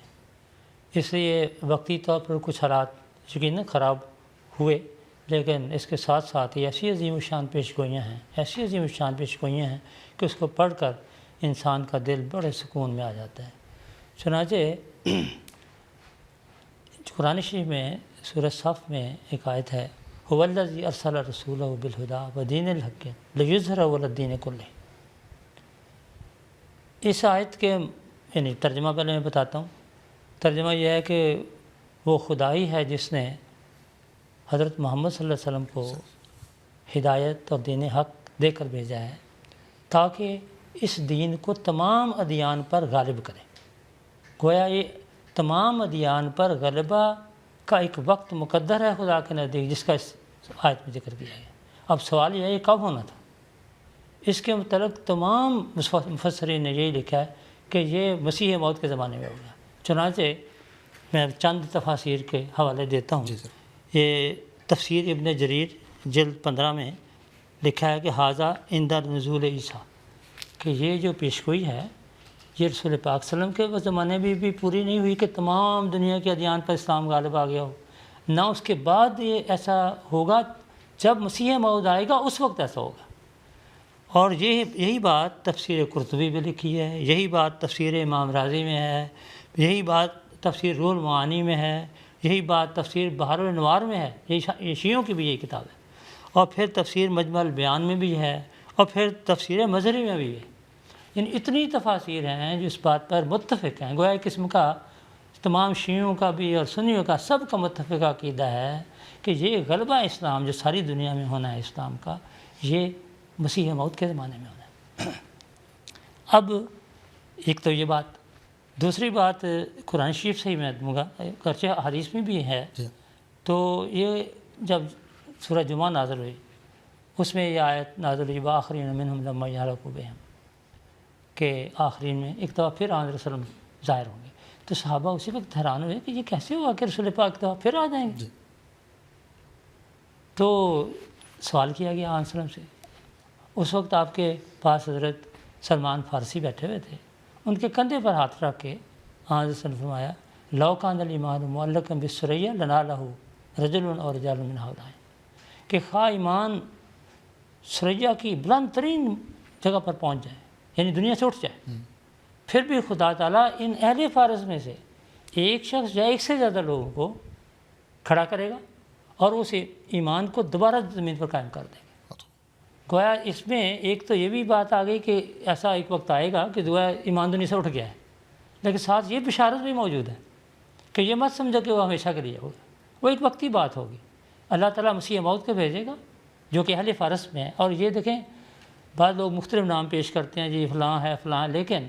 اس لیے وقتی طور پر کچھ حالات یقیناً خراب ہوئے، لیکن اس کے ساتھ ساتھ یہ ایسی عظیم الشان پیشگوئیاں ہیں، ایسی عظیم الشان پیشگوئیاں ہیں کہ اس کو پڑھ کر انسان کا دل بڑے سکون میں آ جاتا ہے۔ چنانچہ قرآن شریف میں سورہ صف میں ایک آیت ہے، هو الذی ارسل رسولہ بالہدی ودین الحق لیظہرہ علی الدین کلہ۔ اس آیت کے یعنی ترجمہ پہلے میں بتاتا ہوں۔ ترجمہ یہ ہے کہ وہ خدا ہی ہے جس نے حضرت محمد صلی اللہ علیہ وسلم کو ہدایت اور دین حق دے کر بھیجا ہے، تاکہ اس دین کو تمام ادیان پر غالب کرے۔ گویا یہ تمام ادیان پر غلبہ کا ایک وقت مقدر ہے خدا کے نزدیک، جس کا اس آیت میں ذکر کیا ہے۔ اب سوال یہ ہے یہ کب ہونا تھا؟ اس کے متعلق تمام مفسرین نے یہی لکھا ہے کہ یہ مسیح موت کے زمانے میں ہوگا۔ چنانچہ میں چند تفاسیر کے حوالے دیتا ہوں۔ یہ تفسیر ابن جریر جلد 15 میں لکھا ہے کہ حاذا عند نزول عیسیٰ، کہ یہ جو پیشگوئی ہے یہ رسول پاک صلی اللہ علیہ وسلم کے زمانے میں بھی پوری نہیں ہوئی کہ تمام دنیا کے ادیان پر اسلام غالب آ گیا ہو، نہ اس کے بعد یہ ایسا ہوگا جب مسیح موعود آئے گا اس وقت ایسا ہوگا۔ اور یہی بات تفسیر قرطبی میں لکھی ہے، یہی بات تفسیر امام رازی میں ہے، یہی بات تفسیر روح المعانی میں ہے، یہی بات تفسیر بحر الانوار میں ہے، یہ شیعوں کی بھی یہی کتاب ہے، اور پھر تفسیر مجمع البیان میں بھی ہے، اور پھر تفسیر مظہری میں بھی ہے۔ یعنی اتنی تفاسیر ہیں جو اس بات پر متفق ہیں۔ گویا ایک قسم کا تمام شیعوں کا بھی اور سنیوں کا سب کا متفق عقیدہ ہے کہ یہ غلبہ اسلام جو ساری دنیا میں ہونا ہے اسلام کا، یہ مسیح موعود کے زمانے میں ہونا ہے۔ اب ایک تو یہ بات، دوسری بات قرآن شریف سے ہی میں دوں گا، گرچہ حدیث میں بھی ہے۔ تو یہ جب سورہ جمعہ نازل ہوئی اس میں یہ آیت نازل ہوئی وآخرین منہم لما یلحقوا بہم، کہ آخرین میں ایک دفعہ پھر آن رسول ظاہر ہوں گے۔ تو صحابہ اسی وقت حیران ہوئے کہ یہ کیسے ہوا کہ رسول پاک ایک دفعہ پھر آ جائیں گے۔ تو سوال کیا گیا آن وسلم سے۔ اس وقت آپ کے پاس حضرت سلمان فارسی بیٹھے ہوئے تھے، ان کے کندھے پر ہاتھ رکھ کے آن وسلم فرمایا لو کان الایمان معلقا بالثریہ لنالہ رجل اور رجال من ہؤلاء، کہ خواہ ایمان ثریہ کی بلند ترین جگہ پر پہنچ جائے، یعنی دنیا سے اٹھ جائے، پھر بھی خدا تعالیٰ ان اہل فارس میں سے ایک شخص یا ایک سے زیادہ لوگوں کو کھڑا کرے گا اور اس ایمان کو دوبارہ زمین پر قائم کر دیں گے۔ گویا اس میں ایک تو یہ بھی بات آ گئی کہ ایسا ایک وقت آئے گا کہ گویا ایمان دنیا سے اٹھ گیا ہے، لیکن ساتھ یہ بشارت بھی موجود ہے کہ یہ مت سمجھو کہ وہ ہمیشہ کے لیے ہوگا، وہ ایک وقتی بات ہوگی۔ اللہ تعالیٰ مسیح موعود کو بھیجے گا جو کہ اہل فارس میں ہے۔ اور یہ دیکھیں بعض لوگ مختلف نام پیش کرتے ہیں، جی فلاں ہے فلاں، لیکن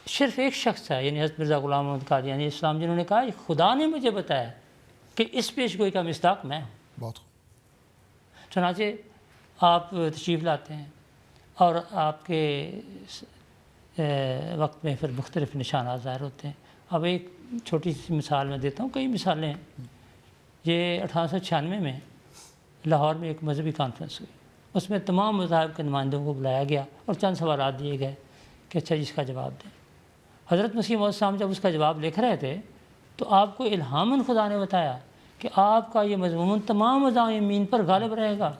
صرف ایک شخص ہے، یعنی حضرت مرزا غلام محمد قادیانی اسلام، جنہوں نے کہا خدا نے مجھے بتایا کہ اس پیشگوئی کا مصداق میں ہوں۔ بہت چنانچہ آپ تشریف لاتے ہیں اور آپ کے وقت میں پھر مختلف نشانات ظاہر ہوتے ہیں۔ اب ایک چھوٹی سی مثال میں دیتا ہوں، کئی مثالیں ہیں۔ یہ 1896 میں لاہور میں ایک مذہبی کانفرنس ہوئی، اس میں تمام مذاہب کے نمائندوں کو بلایا گیا اور چند سوالات دیے گئے کہ اچھا جی اس کا جواب دیں۔ حضرت مسیح موعود صاحب جب اس کا جواب لکھ رہے تھے تو آپ کو الہاماً خدا نے بتایا کہ آپ کا یہ مضمون تمام مضامین پر غالب رہے گا۔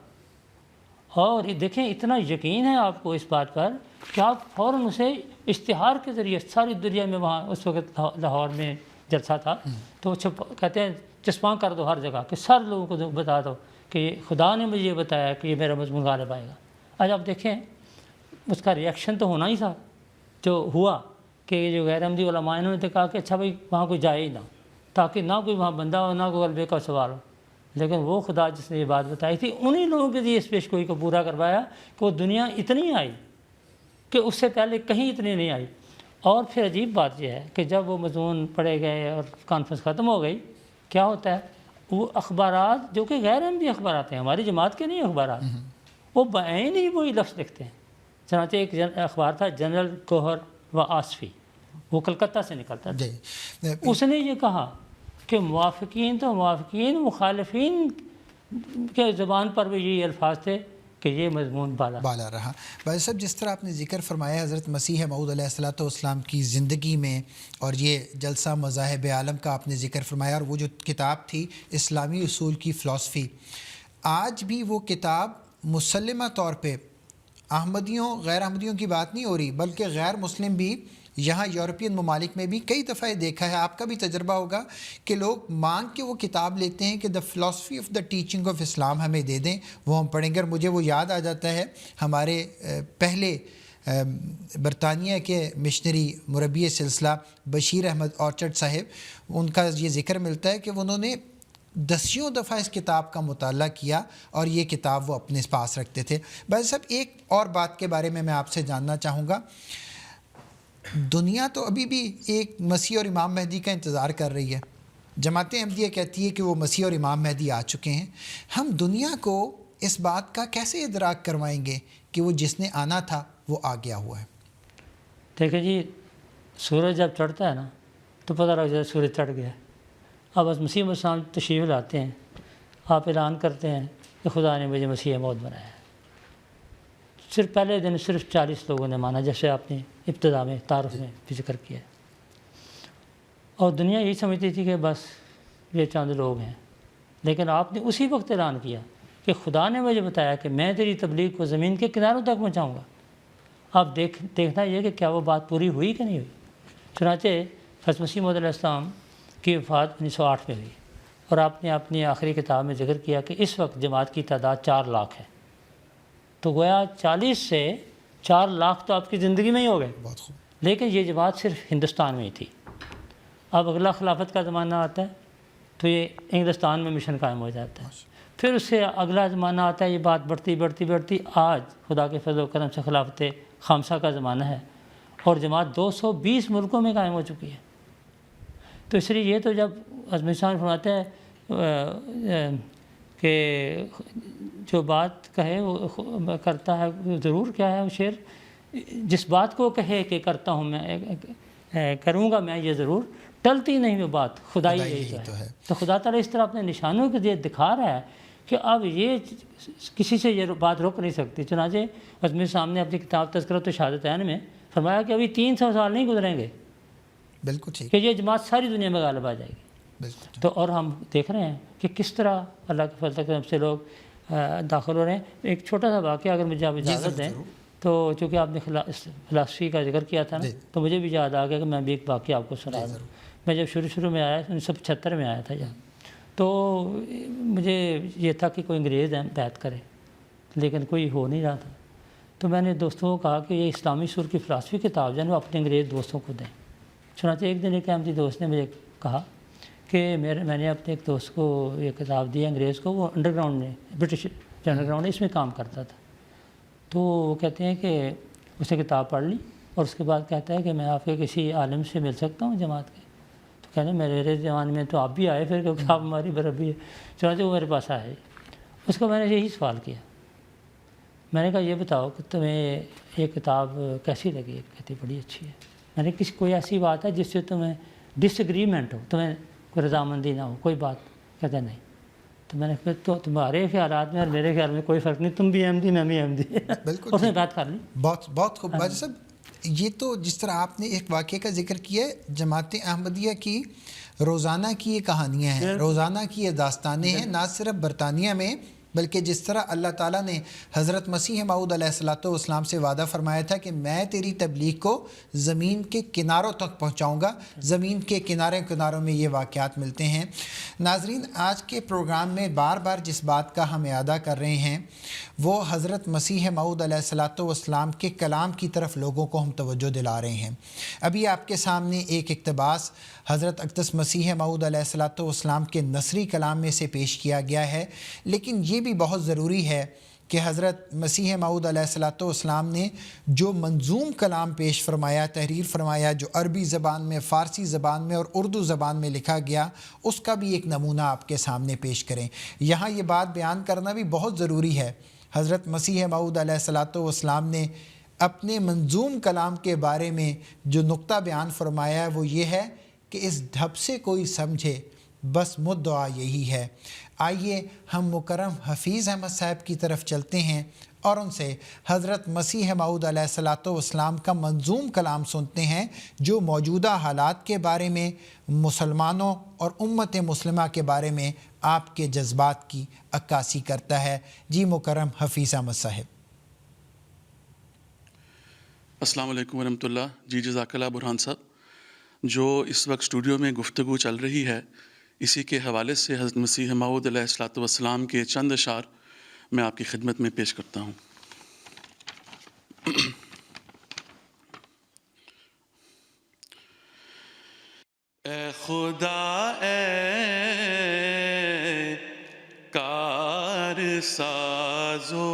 اور یہ دیکھیں اتنا یقین ہے آپ کو اس بات پر کہ آپ فوراً اسے اشتہار کے ذریعے ساری دنیا میں، وہاں اس وقت لاہور میں جلسہ تھا تو کہتے ہیں چسپاں کر دو ہر جگہ کہ سر لوگوں کو بتا دو کہ خدا نے مجھے یہ بتایا کہ یہ میرا مضمون غالب آئے گا۔ آج آپ دیکھیں اس کا ریئیکشن تو ہونا ہی تھا جو ہوا کہ یہ جو غیر احمدی علماء انہوں نے کہا کہ اچھا بھائی وہاں کوئی جائے ہی نہ، تاکہ نہ کوئی وہاں بندہ ہو نہ کوئی غلبے کا سوال ہو۔ لیکن وہ خدا جس نے یہ بات بتائی تھی انہی لوگوں کے لیے اس پیشگوئی کو پورا کروایا کہ وہ دنیا اتنی آئی کہ اس سے پہلے کہیں اتنی نہیں آئی۔ اور پھر عجیب بات یہ ہے کہ جب وہ مضمون پڑھے گئے اور کانفرنس ختم ہو گئی، کیا ہوتا ہے وہ اخبارات جو کہ غیر احمدی اخبارات ہیں، ہماری جماعت کے نہیں اخبارات، وہ بعین ہی وہی لفظ لکھتے ہیں۔ چنانچہ ایک اخبار تھا جنرل گوہر و آصفی، وہ کلکتہ سے نکلتا تھا، اس نے یہ کہا کہ موافقین تو موافقین، مخالفین کے زبان پر بھی یہ الفاظ تھے کہ یہ مضمون بالا رہا۔ بھائی صاحب جس طرح آپ نے ذکر فرمایا حضرت مسیح موعود علیہ الصلوۃ والسلام کی زندگی میں، اور یہ جلسہ مذاہب عالم کا آپ نے ذکر فرمایا، اور وہ جو کتاب تھی اسلامی اصول کی فلسفی، آج بھی وہ کتاب مسلمہ طور پہ احمدیوں غیر احمدیوں کی بات نہیں ہو رہی، بلکہ غیر مسلم بھی یہاں یورپین ممالک میں بھی کئی دفعہ دیکھا ہے، آپ کا بھی تجربہ ہوگا کہ لوگ مانگ کے وہ کتاب لیتے ہیں کہ دا فلسفی آف دا ٹیچنگ آف اسلام ہمیں دے دیں، وہ ہم پڑھیں گے۔ اور مجھے وہ یاد آ جاتا ہے ہمارے پہلے برطانیہ کے مشنری مربی سلسلہ بشیر احمد آرچرڈ صاحب، ان کا یہ ذکر ملتا ہے کہ انہوں نے دسیوں دفعہ اس کتاب کا مطالعہ کیا اور یہ کتاب وہ اپنے پاس رکھتے تھے۔ بھائی صاحب ایک اور بات کے بارے میں آپ سے جاننا چاہوں گا، دنیا تو ابھی بھی ایک مسیح اور امام مہدی کا انتظار کر رہی ہے، جماعت احمدیہ کہتی ہے کہ وہ مسیح اور امام مہدی آ چکے ہیں، ہم دنیا کو اس بات کا کیسے ادراک کروائیں گے کہ وہ جس نے آنا تھا وہ آ گیا ہوا ہے؟ دیکھیں جی، سورج جب چڑھتا ہے نا تو پتہ لگ جاتا ہے سورج چڑھ گیا ہے۔ اب بس مسیح علیہ السلام تشریف لاتے ہیں، آپ اعلان کرتے ہیں کہ خدا نے مجھے مسیح موعود بنایا ہے۔ صرف پہلے دن صرف 40 لوگوں نے مانا، جیسے آپ نے ابتدا میں تعارف میں بھی ذکر کیا ہے، اور دنیا یہی سمجھتی تھی کہ بس یہ چند لوگ ہیں، لیکن آپ نے اسی وقت اعلان کیا کہ خدا نے مجھے بتایا کہ میں تیری تبلیغ کو زمین کے کناروں تک پہنچاؤں گا۔ آپ دیکھنا یہ کہ کیا وہ بات پوری ہوئی کہ نہیں ہوئی۔ چنانچہ حضرت مسیح موعود علیہ السلام کی وفات 1908 میں ہوئی، اور آپ نے اپنی آخری کتاب میں ذکر کیا کہ اس وقت جماعت کی تعداد 4 لاکھ ہے، تو گویا 40 سے 4 لاکھ تو آپ کی زندگی میں ہی ہو گئے۔ بہت خوب۔ لیکن یہ جماعت صرف ہندوستان میں ہی تھی۔ اب اگلا خلافت کا زمانہ آتا ہے تو یہ انگلستان میں مشن قائم ہو جاتا ہے، پھر اس سے اگلا زمانہ آتا ہے، یہ بات بڑھتی آج خدا کے فضل و کرم سے خلافت خامسہ کا زمانہ ہے، اور جماعت 220 ملکوں میں قائم ہو چکی ہے۔ تو اس لیے یہ تو جب عظمی شان فرماتے ہیں کہ جو بات کہے وہ کرتا ہے، ضرور کیا ہے وہ شعر، جس بات کو کہے کہ کرتا ہوں میں، کروں گا میں یہ ضرور، ٹلتی نہیں وہ بات، خدائی یہی تو ہے۔ تو خدا تعالیٰ اس طرح اپنے نشانوں کے ذریعے دکھا رہا ہے کہ اب یہ کسی سے یہ بات روک نہیں سکتی۔ چنانچہ عظمی صاحب نے اپنی کتاب تذکرۃ شہادتین میں فرمایا کہ ابھی 300 سال نہیں گزریں گے بالکل ٹھیک، کہ یہ جماعت ساری دنیا میں غالب آ جائے گی۔ بالکل۔ تو اور ہم دیکھ رہے ہیں کہ کس طرح اللہ کے فضل و کرم سے لوگ داخل ہو رہے ہیں۔ ایک چھوٹا سا واقعہ اگر مجھے آپ اجازت دیں تو، چونکہ آپ نے فلاسفی کا ذکر کیا تھا نا، تو مجھے بھی یاد آ گیا کہ میں بھی ایک واقعہ آپ کو سنا دوں۔ میں جب شروع میں آیا 1975 میں آیا تھا یہاں، تو مجھے یہ تھا کہ کوئی انگریز بیعت کرے، لیکن کوئی ہو نہیں رہا تھا۔ تو میں نے دوستوں کو کہا کہ یہ اسلامی اصول کی فلاسفی کتاب جو ہے وہ اپنے انگریز دوستوں کو دیں۔ چنانچہ ایک دن ایک احمدی دوست نے مجھے کہا کہ میں نے اپنے ایک دوست کو یہ کتاب دی انگریز کو، وہ انڈر گراؤنڈ میں، برٹش انڈر گراؤنڈ اس میں کام کرتا تھا۔ تو وہ کہتے ہیں کہ اس نے کتاب پڑھ لی، اور اس کے بعد کہتا ہے کہ میں آپ کے کسی عالم سے مل سکتا ہوں جماعت کے؟ تو کہتے ہیں میرے زمانے میں تو آپ بھی آئے پھر، کیونکہ آپ ہماری برابری ہے۔ چنانچہ وہ میرے پاس آئے، اس کو میں نے یہی سوال کیا، میں نے کہا یہ بتاؤ کہ تمہیں یہ کتاب کیسی لگی؟ کہتی بڑی اچھی ہے۔ میں نے کوئی ایسی بات ہے جس سے تمہیں ڈس ایگریمنٹ ہو، تمہیں کوئی رضامندی نہ ہو، کوئی بات؟ کہتے نہیں۔ تو میں نے کہا تو تمہارے خیالات میں اور میرے خیال میں کوئی فرق نہیں، تم بھی احمدی میں بھی احمدی۔ بالکل، اس نے بات کر لی۔ بہت خوب۔ باجی صاحب یہ تو جس طرح آپ نے ایک واقعے کا ذکر کیا ہے، جماعت احمدیہ کی روزانہ کی یہ کہانیاں ہیں، روزانہ کی یہ داستانیں ہیں، نہ صرف برطانیہ میں بلکہ جس طرح اللہ تعالیٰ نے حضرت مسیح موعود علیہ السلام سے وعدہ فرمایا تھا کہ میں تیری تبلیغ کو زمین کے کناروں تک پہنچاؤں گا، زمین کے کناروں میں یہ واقعات ملتے ہیں۔ ناظرین، آج کے پروگرام میں بار بار جس بات کا ہم اعادہ کر رہے ہیں وہ حضرت مسیح موعود علیہ السلام کے کلام کی طرف لوگوں کو ہم توجہ دلا رہے ہیں۔ ابھی آپ کے سامنے ایک اقتباس حضرت اقدس مسیح موعود علیہ السلام کے نثری کلام میں سے پیش کیا گیا ہے، لیکن یہ بھی بہت ضروری ہے کہ حضرت مسیح موعود علیہ السلام نے جو منظوم کلام پیش فرمایا، تحریر فرمایا، جو عربی زبان میں، فارسی زبان میں اور اردو زبان میں لکھا گیا، اس کا بھی ایک نمونہ آپ کے سامنے پیش کریں۔ یہاں یہ بات بیان کرنا بھی بہت ضروری ہے، حضرت مسیح موعود علیہ السلام نے اپنے منظوم کلام کے بارے میں جو نقطہ بیان فرمایا ہے وہ یہ ہے کہ اس ڈھب سے کوئی سمجھے بس مدعا یہی ہے۔ آئیے ہم مکرم حفیظ احمد صاحب کی طرف چلتے ہیں اور ان سے حضرت مسیح موعود علیہ السلام کا منظوم کلام سنتے ہیں جو موجودہ حالات کے بارے میں، مسلمانوں اور امت مسلمہ کے بارے میں آپ کے جذبات کی عکاسی کرتا ہے۔ جی مکرم حفیظ احمد صاحب۔ السلام علیکم ورحمۃ اللہ۔ جی جزاک اللہ برہان صاحب، جو اس وقت اسٹوڈیو میں گفتگو چل رہی ہے اسی کے حوالے سے حضرت مسیح موعود علیہ السلام کے چند اشعار میں آپ کی خدمت میں پیش کرتا ہوں۔ اے خدا اے سازو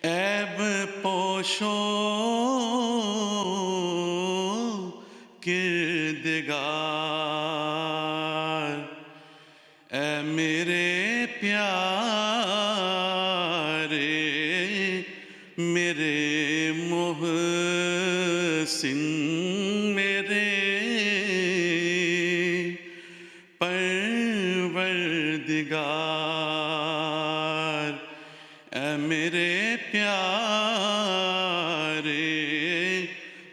عیب پوشو کردگار اے میرے پیارے میرے محسن میرے پروردگار اے میرے پیارے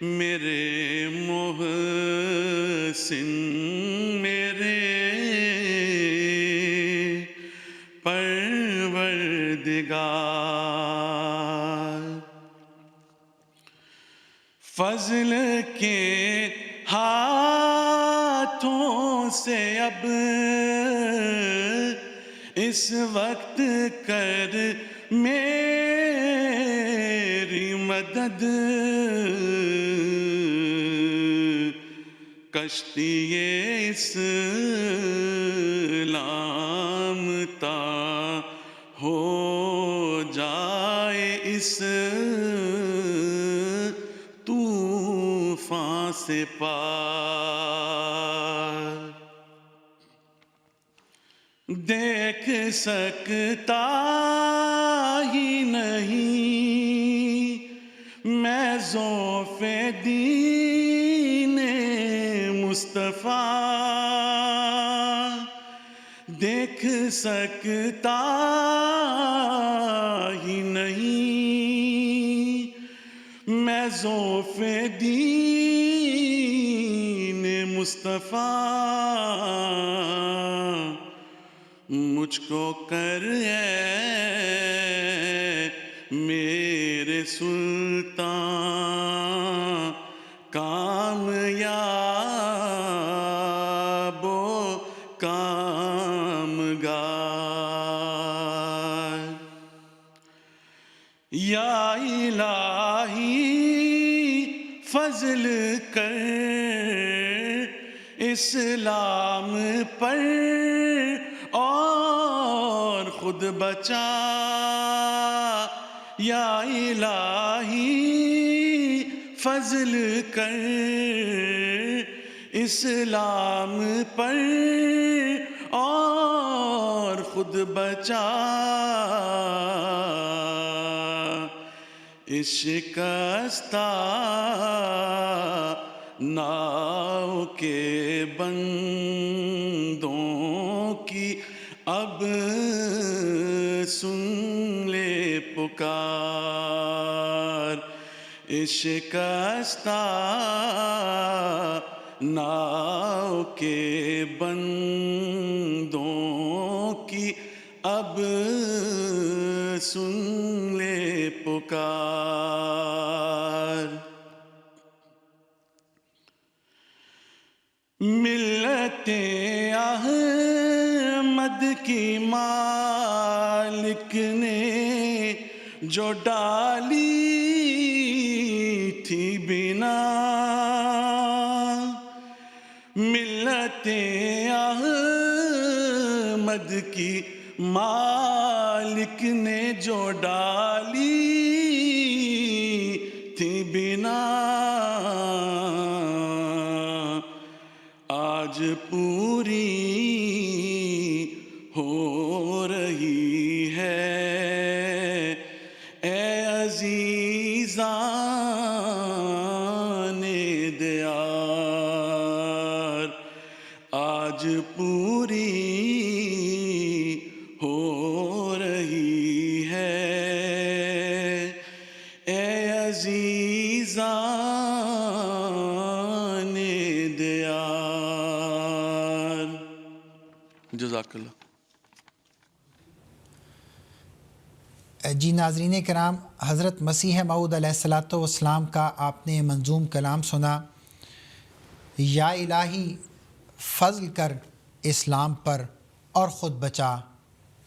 میرے محسن میرے پروردگار فضل کے ہاتھوں سے اب اس وقت کر میری مدد کشتی اسلام تا ہو جائے اس طوفان سے پار دیکھ سکتا ہی نہیں میں ذوف دین مصطفیٰ دیکھ سکتا ہی نہیں میں ذوف دین مصطفیٰ مجھ کو کر اے میرے سلطان کامیاب و کامگار یا الہی فضل کر اسلام پر اور خود بچا یا الہی فضل کر اسلام پر اور خود بچا اس شکستہ ناؤ کے بندوں کی اب سن لے پکار اس شکستہ ناؤ کے بندوں کی اب سن لے پکار ملت احمد کی مالک نے جو ڈالی تھی بنا ملت احمد کی مالک نے جو ڈالی تھی بنا آج پوری ہو رہی ہے اے عزیزان دیار آج پوری ہو رہی ہے اے عزیزان دیار جزاک اللہ جی ناظرین کرام، حضرت مسیح موعود علیہ الصلاۃ والسلام کا آپ نے منظوم کلام سنا. یا الہی فضل کر اسلام پر اور خود بچا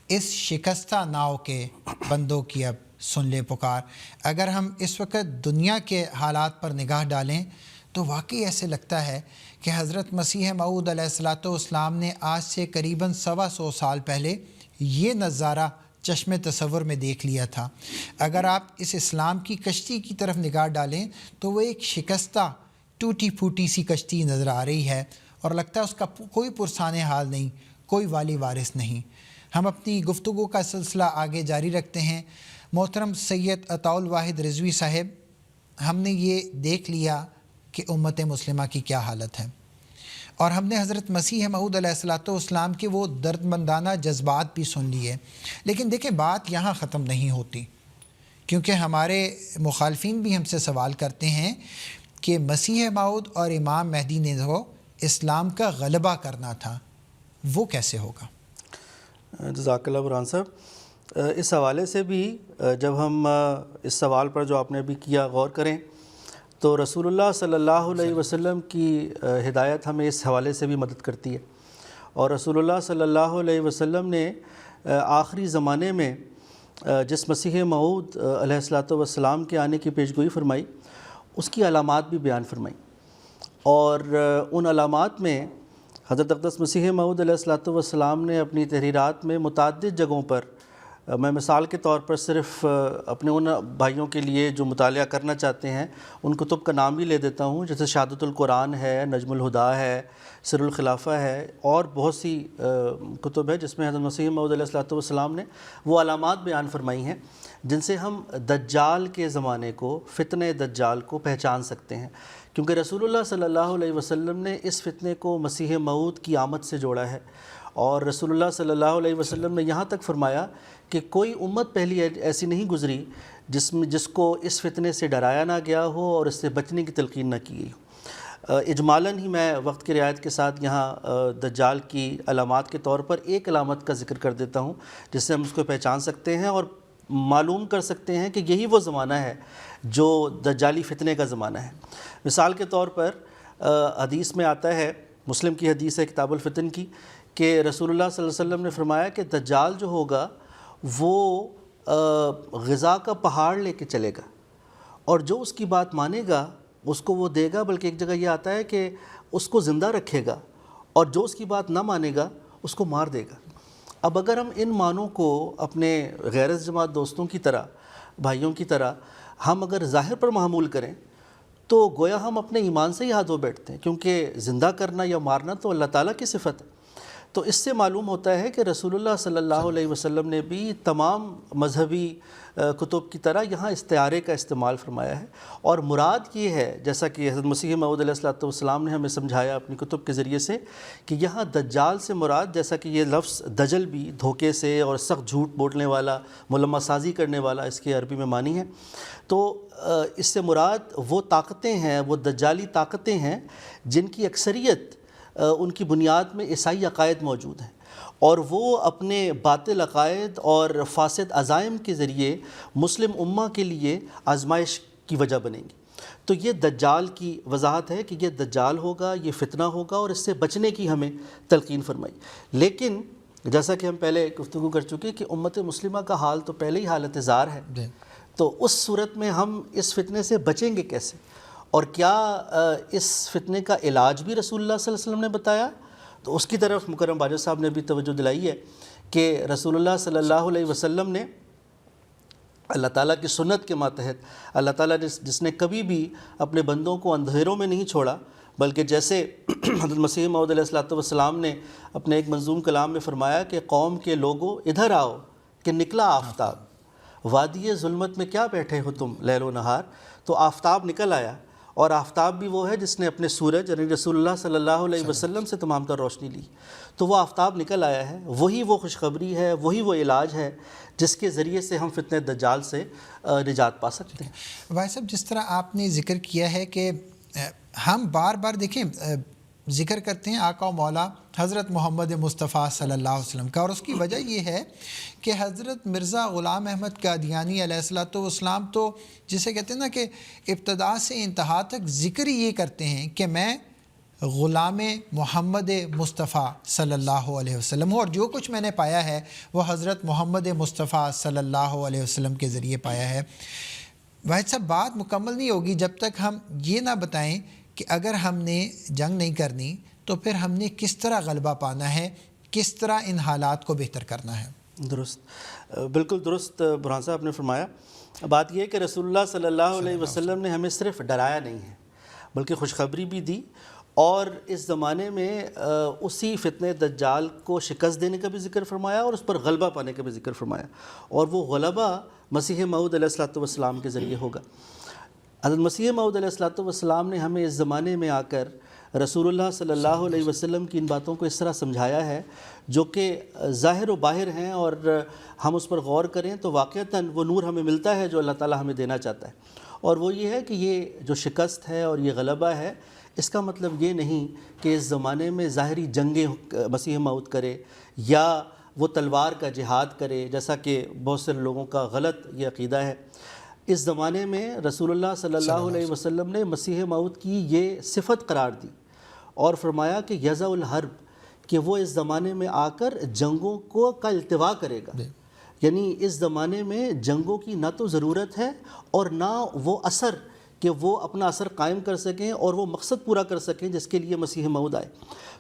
اس شکستہ ناؤ کے بندوں کی اب سن لے پکار. اگر ہم اس وقت دنیا کے حالات پر نگاہ ڈالیں تو واقعی ایسے لگتا ہے کہ حضرت مسیح موعود علیہ الصلوۃ والسلام نے آج سے قریباً 125 سال پہلے یہ نظارہ چشم تصور میں دیکھ لیا تھا۔ اگر آپ اس اسلام کی کشتی کی طرف نگاہ ڈالیں تو وہ ایک شکستہ ٹوٹی پھوٹی سی کشتی نظر آ رہی ہے، اور لگتا ہے اس کا کوئی پرسان حال نہیں، کوئی والی وارث نہیں۔ ہم اپنی گفتگو کا سلسلہ آگے جاری رکھتے ہیں۔ محترم سید عطاء الواحد رضوی صاحب، ہم نے یہ دیکھ لیا کہ امت مسلمہ کی کیا حالت ہے، اور ہم نے حضرت مسیح موعود علیہ الصلوۃ والسلام کے وہ دردمندانہ جذبات بھی سن لیے، لیکن دیکھیں بات یہاں ختم نہیں ہوتی، کیونکہ ہمارے مخالفین بھی ہم سے سوال کرتے ہیں کہ مسیح موعود اور امام مہدی نے جو اسلام کا غلبہ کرنا تھا وہ کیسے ہوگا؟ جزاک اللہ برہان صاحب، اس حوالے سے بھی جب ہم اس سوال پر جو آپ نے ابھی کیا غور کریں تو رسول اللہ صلی اللہ علیہ وسلم کی ہدایت ہمیں اس حوالے سے بھی مدد کرتی ہے، اور رسول اللہ صلی اللہ علیہ وسلم نے آخری زمانے میں جس مسیح موعود علیہ الصلوۃ والسلام کے آنے کی پیشگوئی فرمائی، اس کی علامات بھی بیان فرمائی، اور ان علامات میں حضرت اقدس مسیح موعود علیہ الصلوۃ والسلام نے اپنی تحریرات میں متعدد جگہوں پر، میں مثال کے طور پر صرف اپنے ان بھائیوں کے لیے جو مطالعہ کرنا چاہتے ہیں ان کتب کا نام بھی لے دیتا ہوں، جیسے شہادت القرآن ہے، نجم الہدا ہے، سر الخلافہ ہے، اور بہت سی کتب ہے جس میں حضرت مسیح موعود علیہ الصلوۃ والسلام نے وہ علامات بیان فرمائی ہیں جن سے ہم دجال کے زمانے کو، فتنہ دجال کو پہچان سکتے ہیں، کیونکہ رسول اللہ صلی اللہ علیہ وسلم نے اس فتنے کو مسیح موعود کی آمد سے جوڑا ہے، اور رسول اللہ صلی اللہ علیہ وسلم نے یہاں تک فرمایا کہ کوئی امت پہلی ایسی نہیں گزری جس کو اس فتنے سے ڈرایا نہ گیا ہو اور اس سے بچنے کی تلقین نہ کی گئی ہو۔ اجمالاً ہی میں وقت کی رعایت کے ساتھ یہاں دجال کی علامات کے طور پر ایک علامت کا ذکر کر دیتا ہوں جس سے ہم اس کو پہچان سکتے ہیں اور معلوم کر سکتے ہیں کہ یہی وہ زمانہ ہے جو دجالی فتنے کا زمانہ ہے۔ مثال کے طور پر حدیث میں آتا ہے، مسلم کی حدیث ہے کتاب الفتن کی، کہ رسول اللہ صلی اللہ علیہ وسلم نے فرمایا کہ دجال جو ہوگا وہ غذا کا پہاڑ لے کے چلے گا، اور جو اس کی بات مانے گا اس کو وہ دے گا، بلکہ ایک جگہ یہ آتا ہے کہ اس کو زندہ رکھے گا، اور جو اس کی بات نہ مانے گا اس کو مار دے گا۔ اب اگر ہم ان معنوں کو اپنے غیر جماعت دوستوں کی طرح، بھائیوں کی طرح ہم اگر ظاہر پر معمول کریں تو گویا ہم اپنے ایمان سے ہی ہاتھ دھو بیٹھتے ہیں، کیونکہ زندہ کرنا یا مارنا تو اللہ تعالیٰ کی صفت ہے۔ تو اس سے معلوم ہوتا ہے کہ رسول اللہ صلی اللہ علیہ وسلم نے بھی تمام مذہبی کتب کی طرح یہاں استعارے کا استعمال فرمایا ہے، اور مراد یہ ہے، جیسا کہ حضرت مسیح موعود علیہ الصلوۃ والسلام نے ہمیں سمجھایا اپنی کتب کے ذریعے سے، کہ یہاں دجال سے مراد، جیسا کہ یہ لفظ دجل بھی دھوکے سے اور سخت جھوٹ بولنے والا، ملمہ سازی کرنے والا اس کے عربی میں معنی ہے، تو اس سے مراد وہ طاقتیں ہیں، وہ دجالی طاقتیں ہیں جن کی اکثریت ان کی بنیاد میں عیسائی عقائد موجود ہیں، اور وہ اپنے باطل عقائد اور فاسد عزائم کے ذریعے مسلم امہ کے لیے آزمائش کی وجہ بنیں گی۔ تو یہ دجال کی وضاحت ہے کہ یہ دجال ہوگا، یہ فتنہ ہوگا، اور اس سے بچنے کی ہمیں تلقین فرمائی۔ لیکن جیسا کہ ہم پہلے گفتگو کر چکے کہ امت مسلمہ کا حال تو پہلے ہی حالت زار ہے، تو اس صورت میں ہم اس فتنے سے بچیں گے کیسے؟ اور کیا اس فتنے کا علاج بھی رسول اللہ صلی اللہ علیہ وسلم نے بتایا؟ تو اس کی طرف مکرم باجوہ صاحب نے بھی توجہ دلائی ہے کہ رسول اللہ صلی اللہ علیہ وسلم نے اللہ تعالیٰ کی سنت کے ماتحت، اللہ تعالیٰ جس نے کبھی بھی اپنے بندوں کو اندھیروں میں نہیں چھوڑا، بلکہ جیسے حضرت مسیح موعود علیہ الصلوۃ والسلام نے اپنے ایک منظوم کلام میں فرمایا کہ قوم کے لوگوں ادھر آؤ کہ نکلا آفتاب، وادی ظلمت میں کیا بیٹھے ہو تم لیل و نہار، تو آفتاب نکل آیا، اور آفتاب بھی وہ ہے جس نے اپنے سورج یعنی رسول اللہ صلی اللہ علیہ وسلم سے تمام تر روشنی لی، تو وہ آفتاب نکل آیا ہے، وہی وہ خوشخبری ہے، وہی وہ علاج ہے جس کے ذریعے سے ہم فتنہ دجال سے نجات پا سکتے ہیں۔ بھائی صاحب، جس طرح آپ نے ذکر کیا ہے کہ ہم بار بار دیکھیں ذکر کرتے ہیں آقا و مولا حضرت محمد مصطفیٰ صلی اللہ علیہ وسلم کا، اور اس کی وجہ یہ ہے کہ حضرت مرزا غلام احمد قادیانی علیہ الصلوۃ والسلام تو جسے کہتے ہیں نا کہ ابتدا سے انتہا تک ذکر یہ کرتے ہیں کہ میں غلام محمد مصطفیٰ صلی اللہ علیہ وسلم ہوں، اور جو کچھ میں نے پایا ہے وہ حضرت محمد مصطفیٰ صلی اللہ علیہ وسلم کے ذریعے پایا ہے۔ واحد صاحب، بات مکمل نہیں ہوگی جب تک ہم یہ نہ بتائیں کہ اگر ہم نے جنگ نہیں کرنی تو پھر ہم نے کس طرح غلبہ پانا ہے، کس طرح ان حالات کو بہتر کرنا ہے؟ درست، بالکل درست برہان صاحب نے فرمایا۔ بات یہ ہے کہ رسول اللہ صلی اللہ علیہ وسلم نے ہمیں صرف ڈرایا نہیں ہے بلکہ خوشخبری بھی دی، اور اس زمانے میں اسی فتنہ دجال کو شکست دینے کا بھی ذکر فرمایا اور اس پر غلبہ پانے کا بھی ذکر فرمایا، اور وہ غلبہ مسیح موعود علیہ الصلوۃ والسلام کے ذریعے ہوگا۔ حضرت مسیح موعود علیہ الصلوۃ والسلام نے ہمیں اس زمانے میں آ کر رسول اللہ صلی اللہ علیہ وسلم کی ان باتوں کو اس طرح سمجھایا ہے جو کہ ظاہر و باہر ہیں، اور ہم اس پر غور کریں تو واقعتاً وہ نور ہمیں ملتا ہے جو اللہ تعالیٰ ہمیں دینا چاہتا ہے، اور وہ یہ ہے کہ یہ جو شکست ہے اور یہ غلبہ ہے، اس کا مطلب یہ نہیں کہ اس زمانے میں ظاہری جنگیں مسیح موعود کرے یا وہ تلوار کا جہاد کرے، جیسا کہ بہت سے لوگوں کا غلط یہ عقیدہ ہے۔ اس زمانے میں رسول اللہ صلی اللہ علیہ وسلم نے مسیح موعود کی یہ صفت قرار دی اور فرمایا کہ یضع الحرب، کہ وہ اس زمانے میں آ کر جنگوں کا التوا کرے گا، یعنی اس زمانے میں جنگوں کی نہ تو ضرورت ہے اور نہ وہ اثر کہ وہ اپنا اثر قائم کر سکیں اور وہ مقصد پورا کر سکیں جس کے لیے مسیح موعود آئے۔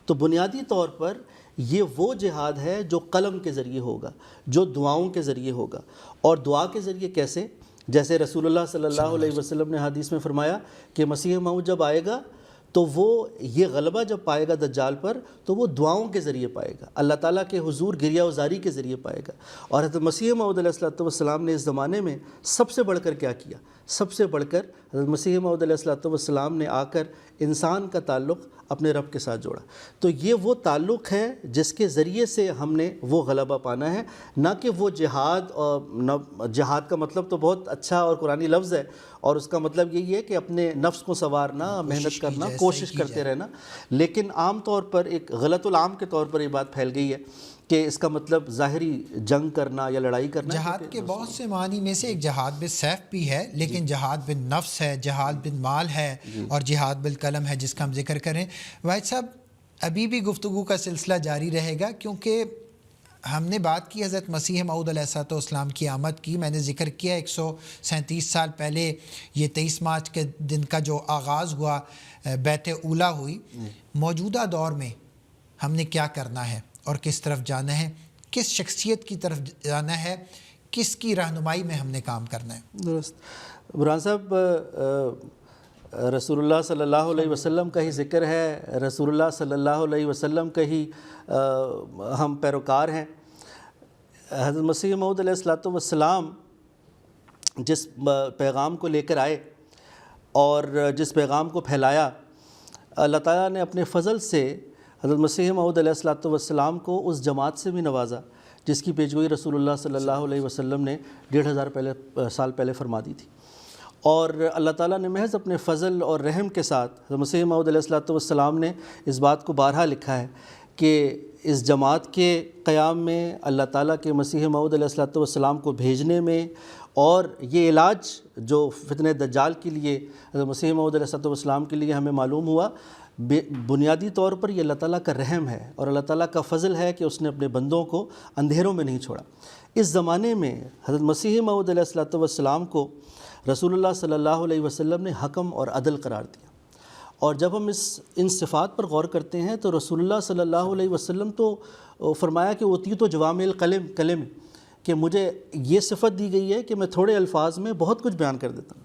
تو بنیادی طور پر یہ وہ جہاد ہے جو قلم کے ذریعے ہوگا، جو دعاؤں کے ذریعے ہوگا، اور دعا کے ذریعے کیسے؟ جیسے رسول اللہ صلی اللہ علیہ وسلم نے حدیث میں فرمایا کہ مسیح موعود جب آئے گا تو وہ یہ غلبہ جب پائے گا دجال پر تو وہ دعاؤں کے ذریعے پائے گا، اللہ تعالیٰ کے حضور گریہ وزاری کے ذریعے پائے گا۔ اور حضرت مسیح موعود علیہ الصلوۃ والسلام نے اس زمانے میں سب سے بڑھ کر کیا کیا؟ سب سے بڑھ کر حضرت مسیح موعود علیہ الصلوۃ والسلام نے آ کر انسان کا تعلق اپنے رب کے ساتھ جوڑا۔ تو یہ وہ تعلق ہے جس کے ذریعے سے ہم نے وہ غلبہ پانا ہے، نہ کہ وہ جہاد، اور جہاد کا مطلب تو بہت اچھا اور قرآنی لفظ ہے، اور اس کا مطلب یہی ہے کہ اپنے نفس کو سنوارنا، محنت کرنا، کوشش کرتے رہنا، لیکن عام طور پر ایک غلط العام کے طور پر یہ بات پھیل گئی ہے کہ اس کا مطلب ظاہری جنگ کرنا یا لڑائی کرنا۔ جہاد کے بہت سے معنی میں سے ایک جہاد بالسیف بھی ہے، لیکن جہاد بالنفس ہے، جہاد بالمال ہے، اور جہاد بالقلم ہے جس کا ہم ذکر کریں۔ واحد صاحب، ابھی بھی گفتگو کا سلسلہ جاری رہے گا، کیونکہ ہم نے بات کی حضرت مسیح موعود علیہ الصلوۃ والسلام کی آمد کی۔ میں نے ذکر کیا 137 سال پہلے یہ 23 مارچ کے دن کا جو آغاز ہوا، بیعت اولیٰ ہوئی۔ موجودہ دور میں ہم نے کیا کرنا ہے اور کس طرف جانا ہے، کس شخصیت کی طرف جانا ہے، کس کی رہنمائی میں ہم نے کام کرنا ہے؟ درست برہان صاحب، رسول اللہ صلی اللہ علیہ وسلم کا ہی ذکر ہے، رسول اللہ صلی اللہ علیہ وسلم کا ہی ہم پیروکار ہیں۔ حضرت مسیح موعود علیہ الصلوۃ والسلام جس پیغام کو لے کر آئے اور جس پیغام کو پھیلایا، اللہ تعالیٰ نے اپنے فضل سے حضرت مسیح موعود علیہ الصلوۃ والسلام کو اس جماعت سے بھی نوازا جس کی پیشگوئی رسول اللہ صلی اللہ علیہ وسلم نے 1500 سال پہلے فرما دی تھی، اور اللہ تعالیٰ نے محض اپنے فضل اور رحم کے ساتھ حضرت مسیح موعود علیہ الصلوۃ والسلام نے اس بات کو بارہا لکھا ہے کہ اس جماعت کے قیام میں، اللہ تعالیٰ کے مسیح موعود علیہ الصلوۃ والسلام کو بھیجنے میں، اور یہ علاج جو فتنہ دجال کے لیے حضرت مسیح موعود علیہ الصلوۃ والسلام کے لیے ہمیں معلوم ہوا، بنیادی طور پر یہ اللہ تعالیٰ کا رحم ہے اور اللہ تعالیٰ کا فضل ہے کہ اس نے اپنے بندوں کو اندھیروں میں نہیں چھوڑا۔ اس زمانے میں حضرت مسیح موعود علیہ الصلوۃ والسلام کو رسول اللہ صلی اللہ علیہ وسلم نے حکم اور عدل قرار دیا، اور جب ہم ان صفات پر غور کرتے ہیں تو رسول اللہ صلی اللہ علیہ وسلم تو فرمایا کہ اوتیت جوامع الکلم، کہ مجھے یہ صفت دی گئی ہے کہ میں تھوڑے الفاظ میں بہت کچھ بیان کر دیتا ہوں۔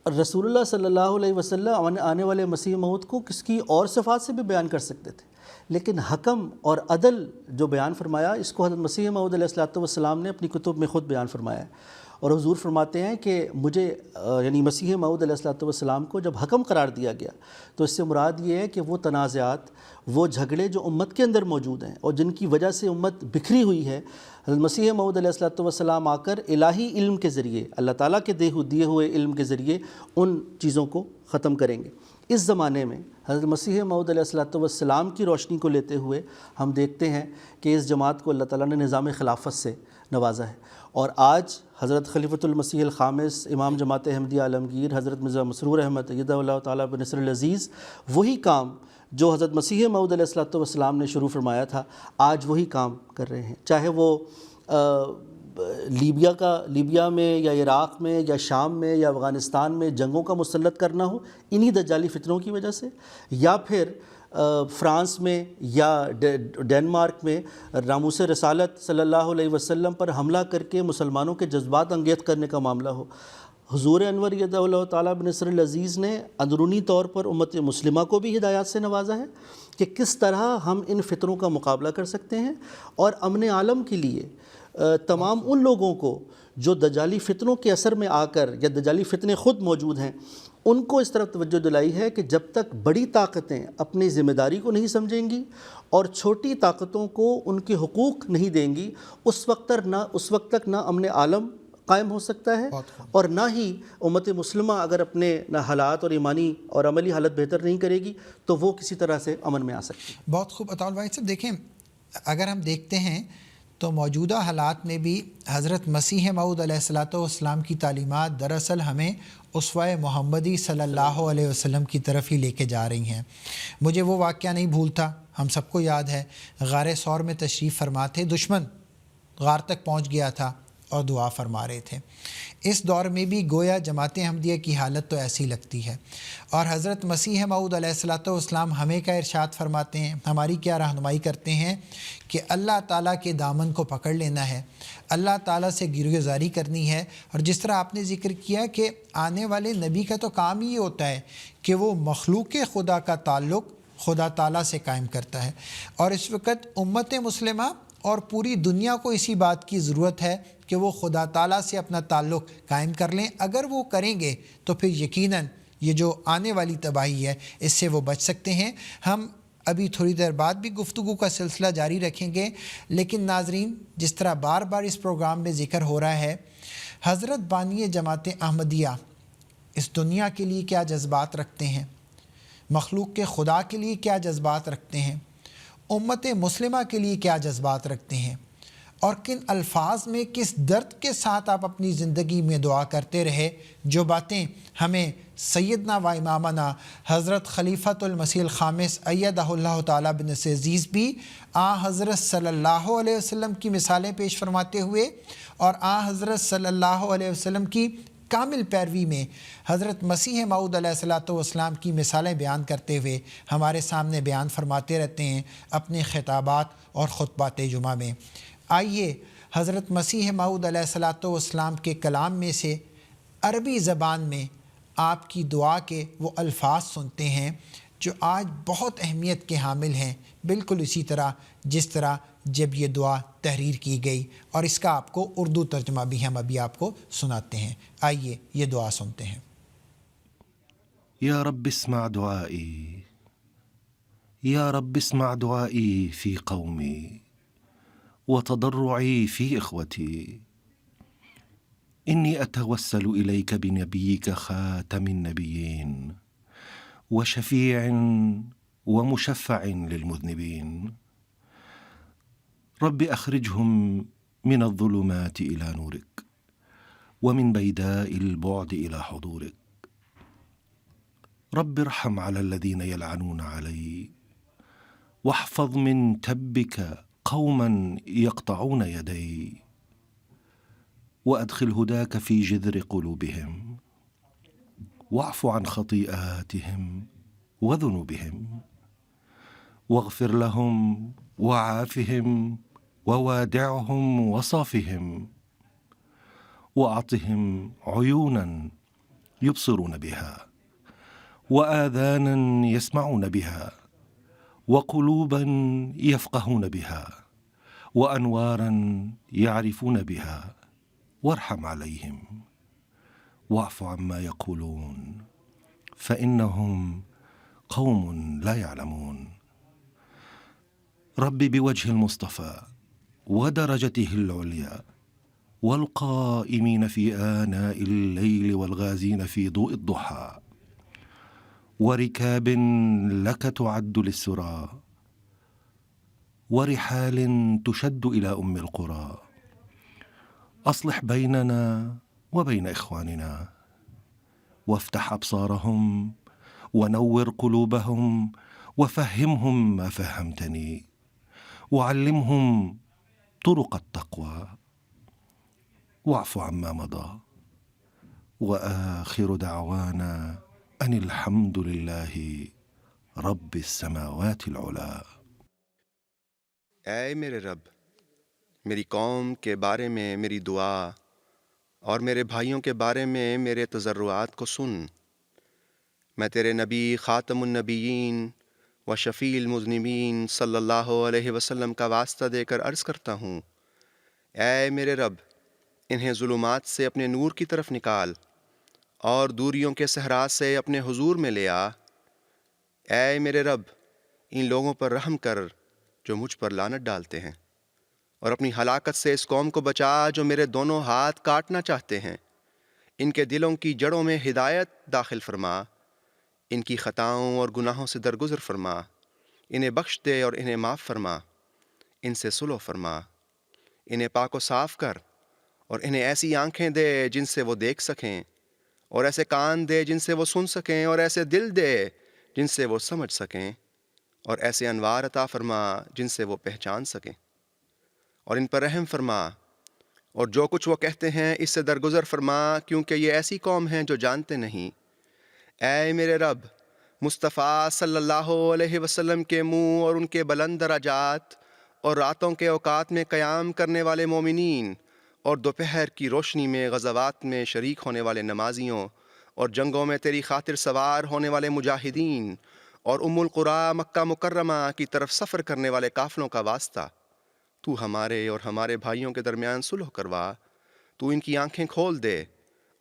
رسول اللہ صلی اللہ علیہ وسلم آنے والے مسیح موعود کو کس کی اور صفات سے بھی بیان کر سکتے تھے، لیکن حکم اور عدل جو بیان فرمایا، اس کو حضرت مسیح موعود علیہ الصلوۃ والسلام نے اپنی کتب میں خود بیان فرمایا ہے، اور حضور فرماتے ہیں کہ مجھے یعنی مسیح موعود علیہ الصلوۃ والسلام کو جب حکم قرار دیا گیا تو اس سے مراد یہ ہے کہ وہ تنازعات، وہ جھگڑے جو امت کے اندر موجود ہیں اور جن کی وجہ سے امت بکھری ہوئی ہے، حضرت مسیح موعود علیہ الصلوۃ والسلام آ کر الہی علم کے ذریعے، اللہ تعالیٰ کے دیے ہوئے علم کے ذریعے ان چیزوں کو ختم کریں گے۔ اس زمانے میں حضرت مسیح موعود علیہ الصلوۃ والسلام کی روشنی کو لیتے ہوئے ہم دیکھتے ہیں کہ اس جماعت کو اللہ تعالیٰ نے نظام خلافت سے نوازا ہے، اور آج حضرت خلیفۃ المسیح الخامس امام جماعت احمدیہ عالمگیر حضرت مرزا مسرور احمد ایدہ اللہ تعالیٰ بنصر العزیز وہی کام جو حضرت مسیح موعود علیہ الصلوۃ والسلام نے شروع فرمایا تھا، آج وہی کام کر رہے ہیں، چاہے وہ لیبیا میں یا عراق میں یا شام میں یا افغانستان میں جنگوں کا مسلط کرنا ہو انہی دجالی فتنوں کی وجہ سے، یا پھر فرانس میں یا ڈینمارک میں ناموس رسالت صلی اللہ علیہ وسلم پر حملہ کر کے مسلمانوں کے جذبات انگیز کرنے کا معاملہ ہو۔ حضور انور یدہ اللہ تعالیٰ بنصر العزیز نے اندرونی طور پر امت مسلمہ کو بھی ہدایات سے نوازا ہے کہ کس طرح ہم ان فتنوں کا مقابلہ کر سکتے ہیں، اور امن عالم کے لیے تمام ان لوگوں کو جو دجالی فتنوں کے اثر میں آ کر یا دجالی فتنے خود موجود ہیں ان کو اس طرف توجہ دلائی ہے کہ جب تک بڑی طاقتیں اپنی ذمہ داری کو نہیں سمجھیں گی اور چھوٹی طاقتوں کو ان کے حقوق نہیں دیں گی، اس وقت تک نہ امن عالم قائم ہو سکتا ہے اور نہ ہی امت مسلمہ اگر اپنے نہ حالات اور ایمانی اور عملی حالت بہتر نہیں کرے گی تو وہ کسی طرح سے امن میں آ سکتی ہے۔ بہت خوب اطول بھائی صاحب، دیکھیں اگر ہم دیکھتے ہیں تو موجودہ حالات میں بھی حضرت مسیح موعود علیہ الصلوۃ والسلام کی تعلیمات دراصل ہمیں اسوہ محمدی صلی اللہ علیہ وسلم کی طرف ہی لے کے جا رہی ہیں۔ مجھے وہ واقعہ نہیں بھولتا، ہم سب کو یاد ہے، غار ثور میں تشریف فرما تھے، دشمن غار تک پہنچ گیا تھا اور دعا فرما رہے تھے۔ اس دور میں بھی گویا جماعت احمدیہ کی حالت تو ایسی لگتی ہے، اور حضرت مسیح موعود علیہ الصلوۃ والسلام ہمیں کیا ارشاد فرماتے ہیں، ہماری کیا رہنمائی کرتے ہیں کہ اللہ تعالیٰ کے دامن کو پکڑ لینا ہے، اللہ تعالیٰ سے گرگزاری کرنی ہے۔ اور جس طرح آپ نے ذکر کیا کہ آنے والے نبی کا تو کام ہی ہوتا ہے کہ وہ مخلوق خدا کا تعلق خدا تعالیٰ سے قائم کرتا ہے، اور اس وقت امت مسلمہ اور پوری دنیا کو اسی بات کی ضرورت ہے کہ وہ خدا تعالیٰ سے اپنا تعلق قائم کر لیں۔ اگر وہ کریں گے تو پھر یقیناً یہ جو آنے والی تباہی ہے اس سے وہ بچ سکتے ہیں۔ ہم ابھی تھوڑی دیر بعد بھی گفتگو کا سلسلہ جاری رکھیں گے، لیکن ناظرین جس طرح بار بار اس پروگرام میں ذکر ہو رہا ہے، حضرت بانی جماعت احمدیہ اس دنیا کے لیے کیا جذبات رکھتے ہیں، مخلوق کے خدا کے لیے کیا جذبات رکھتے ہیں، امت مسلمہ کے لیے کیا جذبات رکھتے ہیں، اور کن الفاظ میں کس درد کے ساتھ آپ اپنی زندگی میں دعا کرتے رہے، جو باتیں ہمیں سیدنا و امامنا حضرت خلیفۃ المسیح الخامس ایدہ اللہ تعالیٰ بنصر العزیز بھی حضرت صلی اللہ علیہ وسلم کی مثالیں پیش فرماتے ہوئے اور حضرت صلی اللہ علیہ وسلم کی کامل پیروی میں حضرت مسیح موعود علیہ الصلوۃ والسلام کی مثالیں بیان کرتے ہوئے ہمارے سامنے بیان فرماتے رہتے ہیں اپنے خطابات اور خطبات جمعہ میں۔ آئیے حضرت مسیح موعود علیہ الصلوۃ والسلام کے کلام میں سے عربی زبان میں آپ کی دعا کے وہ الفاظ سنتے ہیں جو آج بہت اہمیت کے حامل ہیں، بالکل اسی طرح جس طرح جب یہ دعا تحریر کی گئی، اور اس کا آپ کو اردو ترجمہ بھی ہم ابھی آپ کو سناتے ہیں۔ آئیے یہ دعا سنتے ہیں۔ یا رب اسمع دعائی، یا رب اسمع دعائی فی قومی وتضرعی فی اخوتی، انی اتوسل الیک بنبیک خاتم النبیین وشفیع ومشفع للمذنبین، رب اخرجهم من الظلمات الى نورک ومن بيداء البعد الى حضورک، رب ارحم على الذين يلعنون علي واحفظ من تبك قوما يقطعون يدي وادخل هداك في جذر قلوبهم واعف عن خطيئاتهم وذنوبهم واغفر لهم وعافهم ووادعهم وصافهم واعطهم عيونا يبصرون بها وآذانا يسمعون بها وقلوبا يفقهون بها وأنوارا يعرفون بها، وارحم عليهم واعف عما يقولون فإنهم قوم لا يعلمون، رب بوجه المصطفى ودرجته العليا والقائمين في آناء الليل والغازين في ضوء الضحى وركاب لك تعد للسرى ورحال تشد إلى أم القرى، أصلح بيننا وبين إخواننا وافتح أبصارهم ونور قلوبهم وفهمهم ما فهمتني وعلمهم طرق التقوى واعف عما مضى وآخر دعوانا أن الحمد لله رب السماوات العلا۔ اے میرے رب، میری قوم کے بارے میں میری دعا اور میرے بھائیوں کے بارے میں میرے تضرعات کو سن۔ میں تیرے نبی خاتم النبیین و شفیع المذنبین صلی اللہ علیہ وسلم کا واسطہ دے کر عرض کرتا ہوں، اے میرے رب، انہیں ظلمات سے اپنے نور کی طرف نکال اور دوریوں کے صحرا سے اپنے حضور میں لے آ۔ اے میرے رب، ان لوگوں پر رحم کر جو مجھ پر لعنت ڈالتے ہیں، اور اپنی ہلاکت سے اس قوم کو بچا جو میرے دونوں ہاتھ کاٹنا چاہتے ہیں۔ ان کے دلوں کی جڑوں میں ہدایت داخل فرما، ان کی خطاؤں اور گناہوں سے درگزر فرما، انہیں بخش دے اور انہیں معاف فرما، ان سے صلح فرما، انہیں پاک و صاف کر، اور انہیں ایسی آنکھیں دے جن سے وہ دیکھ سکیں، اور ایسے کان دے جن سے وہ سن سکیں، اور ایسے دل دے جن سے وہ سمجھ سکیں، اور ایسے انوار عطا فرما جن سے وہ پہچان سکیں، اور ان پر رحم فرما، اور جو کچھ وہ کہتے ہیں اس سے درگزر فرما، کیونکہ یہ ایسی قوم ہیں جو جانتے نہیں۔ اے میرے رب، مصطفیٰ صلی اللہ علیہ وسلم کے منہ اور ان کے بلند درجات اور راتوں کے اوقات میں قیام کرنے والے مومنین اور دوپہر کی روشنی میں غزوات میں شریک ہونے والے نمازیوں اور جنگوں میں تیری خاطر سوار ہونے والے مجاہدین اور ام القریٰ مکہ مکرمہ کی طرف سفر کرنے والے قافلوں کا واسطہ، تو ہمارے اور ہمارے بھائیوں کے درمیان صلح کروا، تو ان کی آنکھیں کھول دے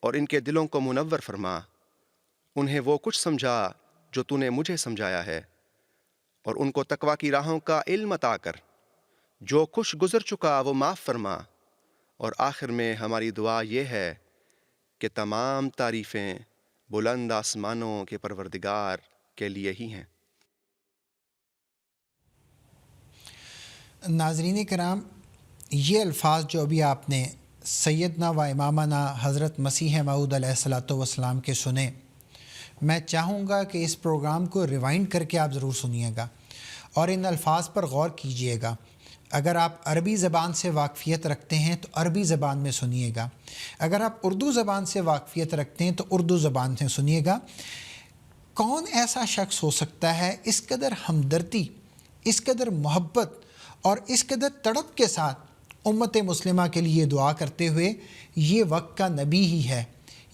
اور ان کے دلوں کو منور فرما، انہیں وہ کچھ سمجھا جو تو نے مجھے سمجھایا ہے، اور ان کو تقوی کی راہوں کا علم عطا کر، جو کچھ گزر چکا وہ معاف فرما۔ اور آخر میں ہماری دعا یہ ہے کہ تمام تعریفیں بلند آسمانوں کے پروردگار کے لیے ہی ہیں۔ ناظرین کرام، یہ الفاظ جو ابھی آپ نے سیدنا و امامنا حضرت مسیح موعود علیہ الصلوۃ والسلام کے سنے، میں چاہوں گا کہ اس پروگرام کو ریوائنڈ کر کے آپ ضرور سنیے گا اور ان الفاظ پر غور کیجیے گا۔ اگر آپ عربی زبان سے واقفیت رکھتے ہیں تو عربی زبان میں سنیے گا، اگر آپ اردو زبان سے واقفیت رکھتے ہیں تو اردو زبان سے سنیے گا۔ کون ایسا شخص ہو سکتا ہے اس قدر ہمدردی، اس قدر محبت اور اس قدر تڑپ کے ساتھ امت مسلمہ کے لیے دعا کرتے ہوئے؟ یہ وقت کا نبی ہی ہے،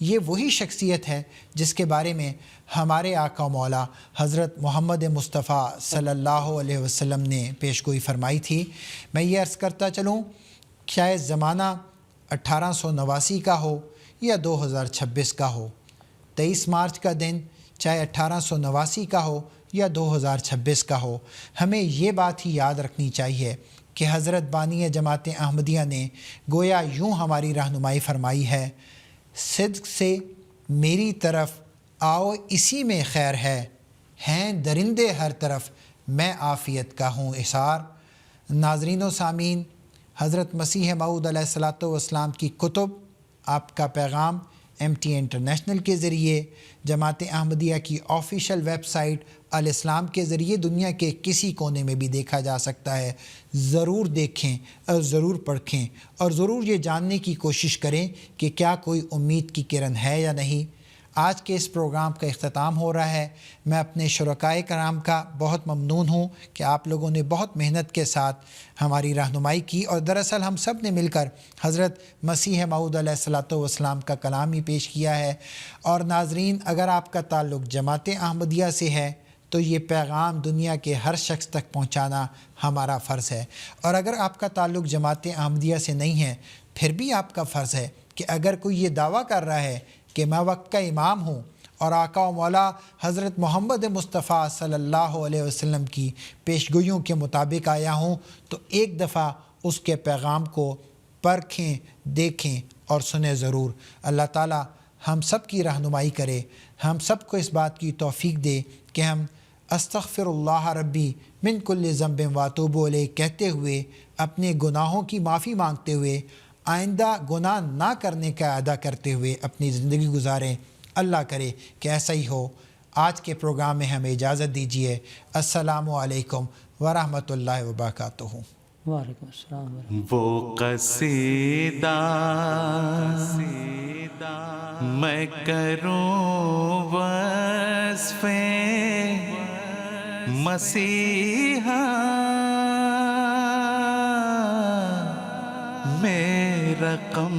یہ وہی شخصیت ہے جس کے بارے میں ہمارے آقا مولا حضرت محمد مصطفیٰ صلی اللہ علیہ وسلم نے پیش گوئی فرمائی تھی۔ میں یہ عرض کرتا چلوں، شاید زمانہ 1889 کا ہو یا 2026 کا ہو، 23 مارچ کا دن چاہے 1889 کا ہو یا 2026 کا ہو، ہمیں یہ بات ہی یاد رکھنی چاہیے کہ حضرت بانی جماعت احمدیہ نے گویا یوں ہماری رہنمائی فرمائی ہے، صدق سے میری طرف آؤ اسی میں خیر ہے، ہیں درندے ہر طرف میں عافیت کا ہوں احسار۔ ناظرین و سامعین، حضرت مسیح موعود علیہ الصلوۃ والسلام کی کتب، آپ کا پیغام MTA انٹرنیشنل کے ذریعے، جماعت احمدیہ کی آفیشیل ویب سائٹ الاسلام کے ذریعے دنیا کے کسی کونے میں بھی دیکھا جا سکتا ہے۔ ضرور دیکھیں اور ضرور پڑھیں اور ضرور یہ جاننے کی کوشش کریں کہ کیا کوئی امید کی کرن ہے یا نہیں۔ آج کے اس پروگرام کا اختتام ہو رہا ہے۔ میں اپنے شرکائے کرام کا بہت ممنون ہوں کہ آپ لوگوں نے بہت محنت کے ساتھ ہماری رہنمائی کی، اور دراصل ہم سب نے مل کر حضرت مسیح موعود علیہ الصلوۃ والسلام کا کلام ہی پیش کیا ہے۔ اور ناظرین، اگر آپ کا تعلق جماعت احمدیہ سے ہے تو یہ پیغام دنیا کے ہر شخص تک پہنچانا ہمارا فرض ہے، اور اگر آپ کا تعلق جماعت احمدیہ سے نہیں ہے پھر بھی آپ کا فرض ہے کہ اگر کوئی یہ دعویٰ کر رہا ہے کہ میں وقت کا امام ہوں اور آقا و مولا حضرت محمد مصطفیٰ صلی اللہ علیہ وسلم کی پیشگوئیوں کے مطابق آیا ہوں، تو ایک دفعہ اس کے پیغام کو پرکھیں، دیکھیں اور سنیں ضرور۔ اللہ تعالی ہم سب کی رہنمائی کرے، ہم سب کو اس بات کی توفیق دے کہ ہم استغفر اللہ ربی من کل ذنب واتوب الیہ کہتے ہوئے، اپنے گناہوں کی معافی مانگتے ہوئے، آئندہ گناہ نہ کرنے کا اعادہ کرتے ہوئے اپنی زندگی گزاریں۔ اللہ کرے کہ ایسا ہی ہو۔ آج کے پروگرام میں ہمیں اجازت دیجیے۔ السلام علیکم ورحمۃ اللہ وبرکاتہ۔ وعلیکم السلام ورحمۃ وہ قصیدہ میں کروں وصف مسیحا میرا رقم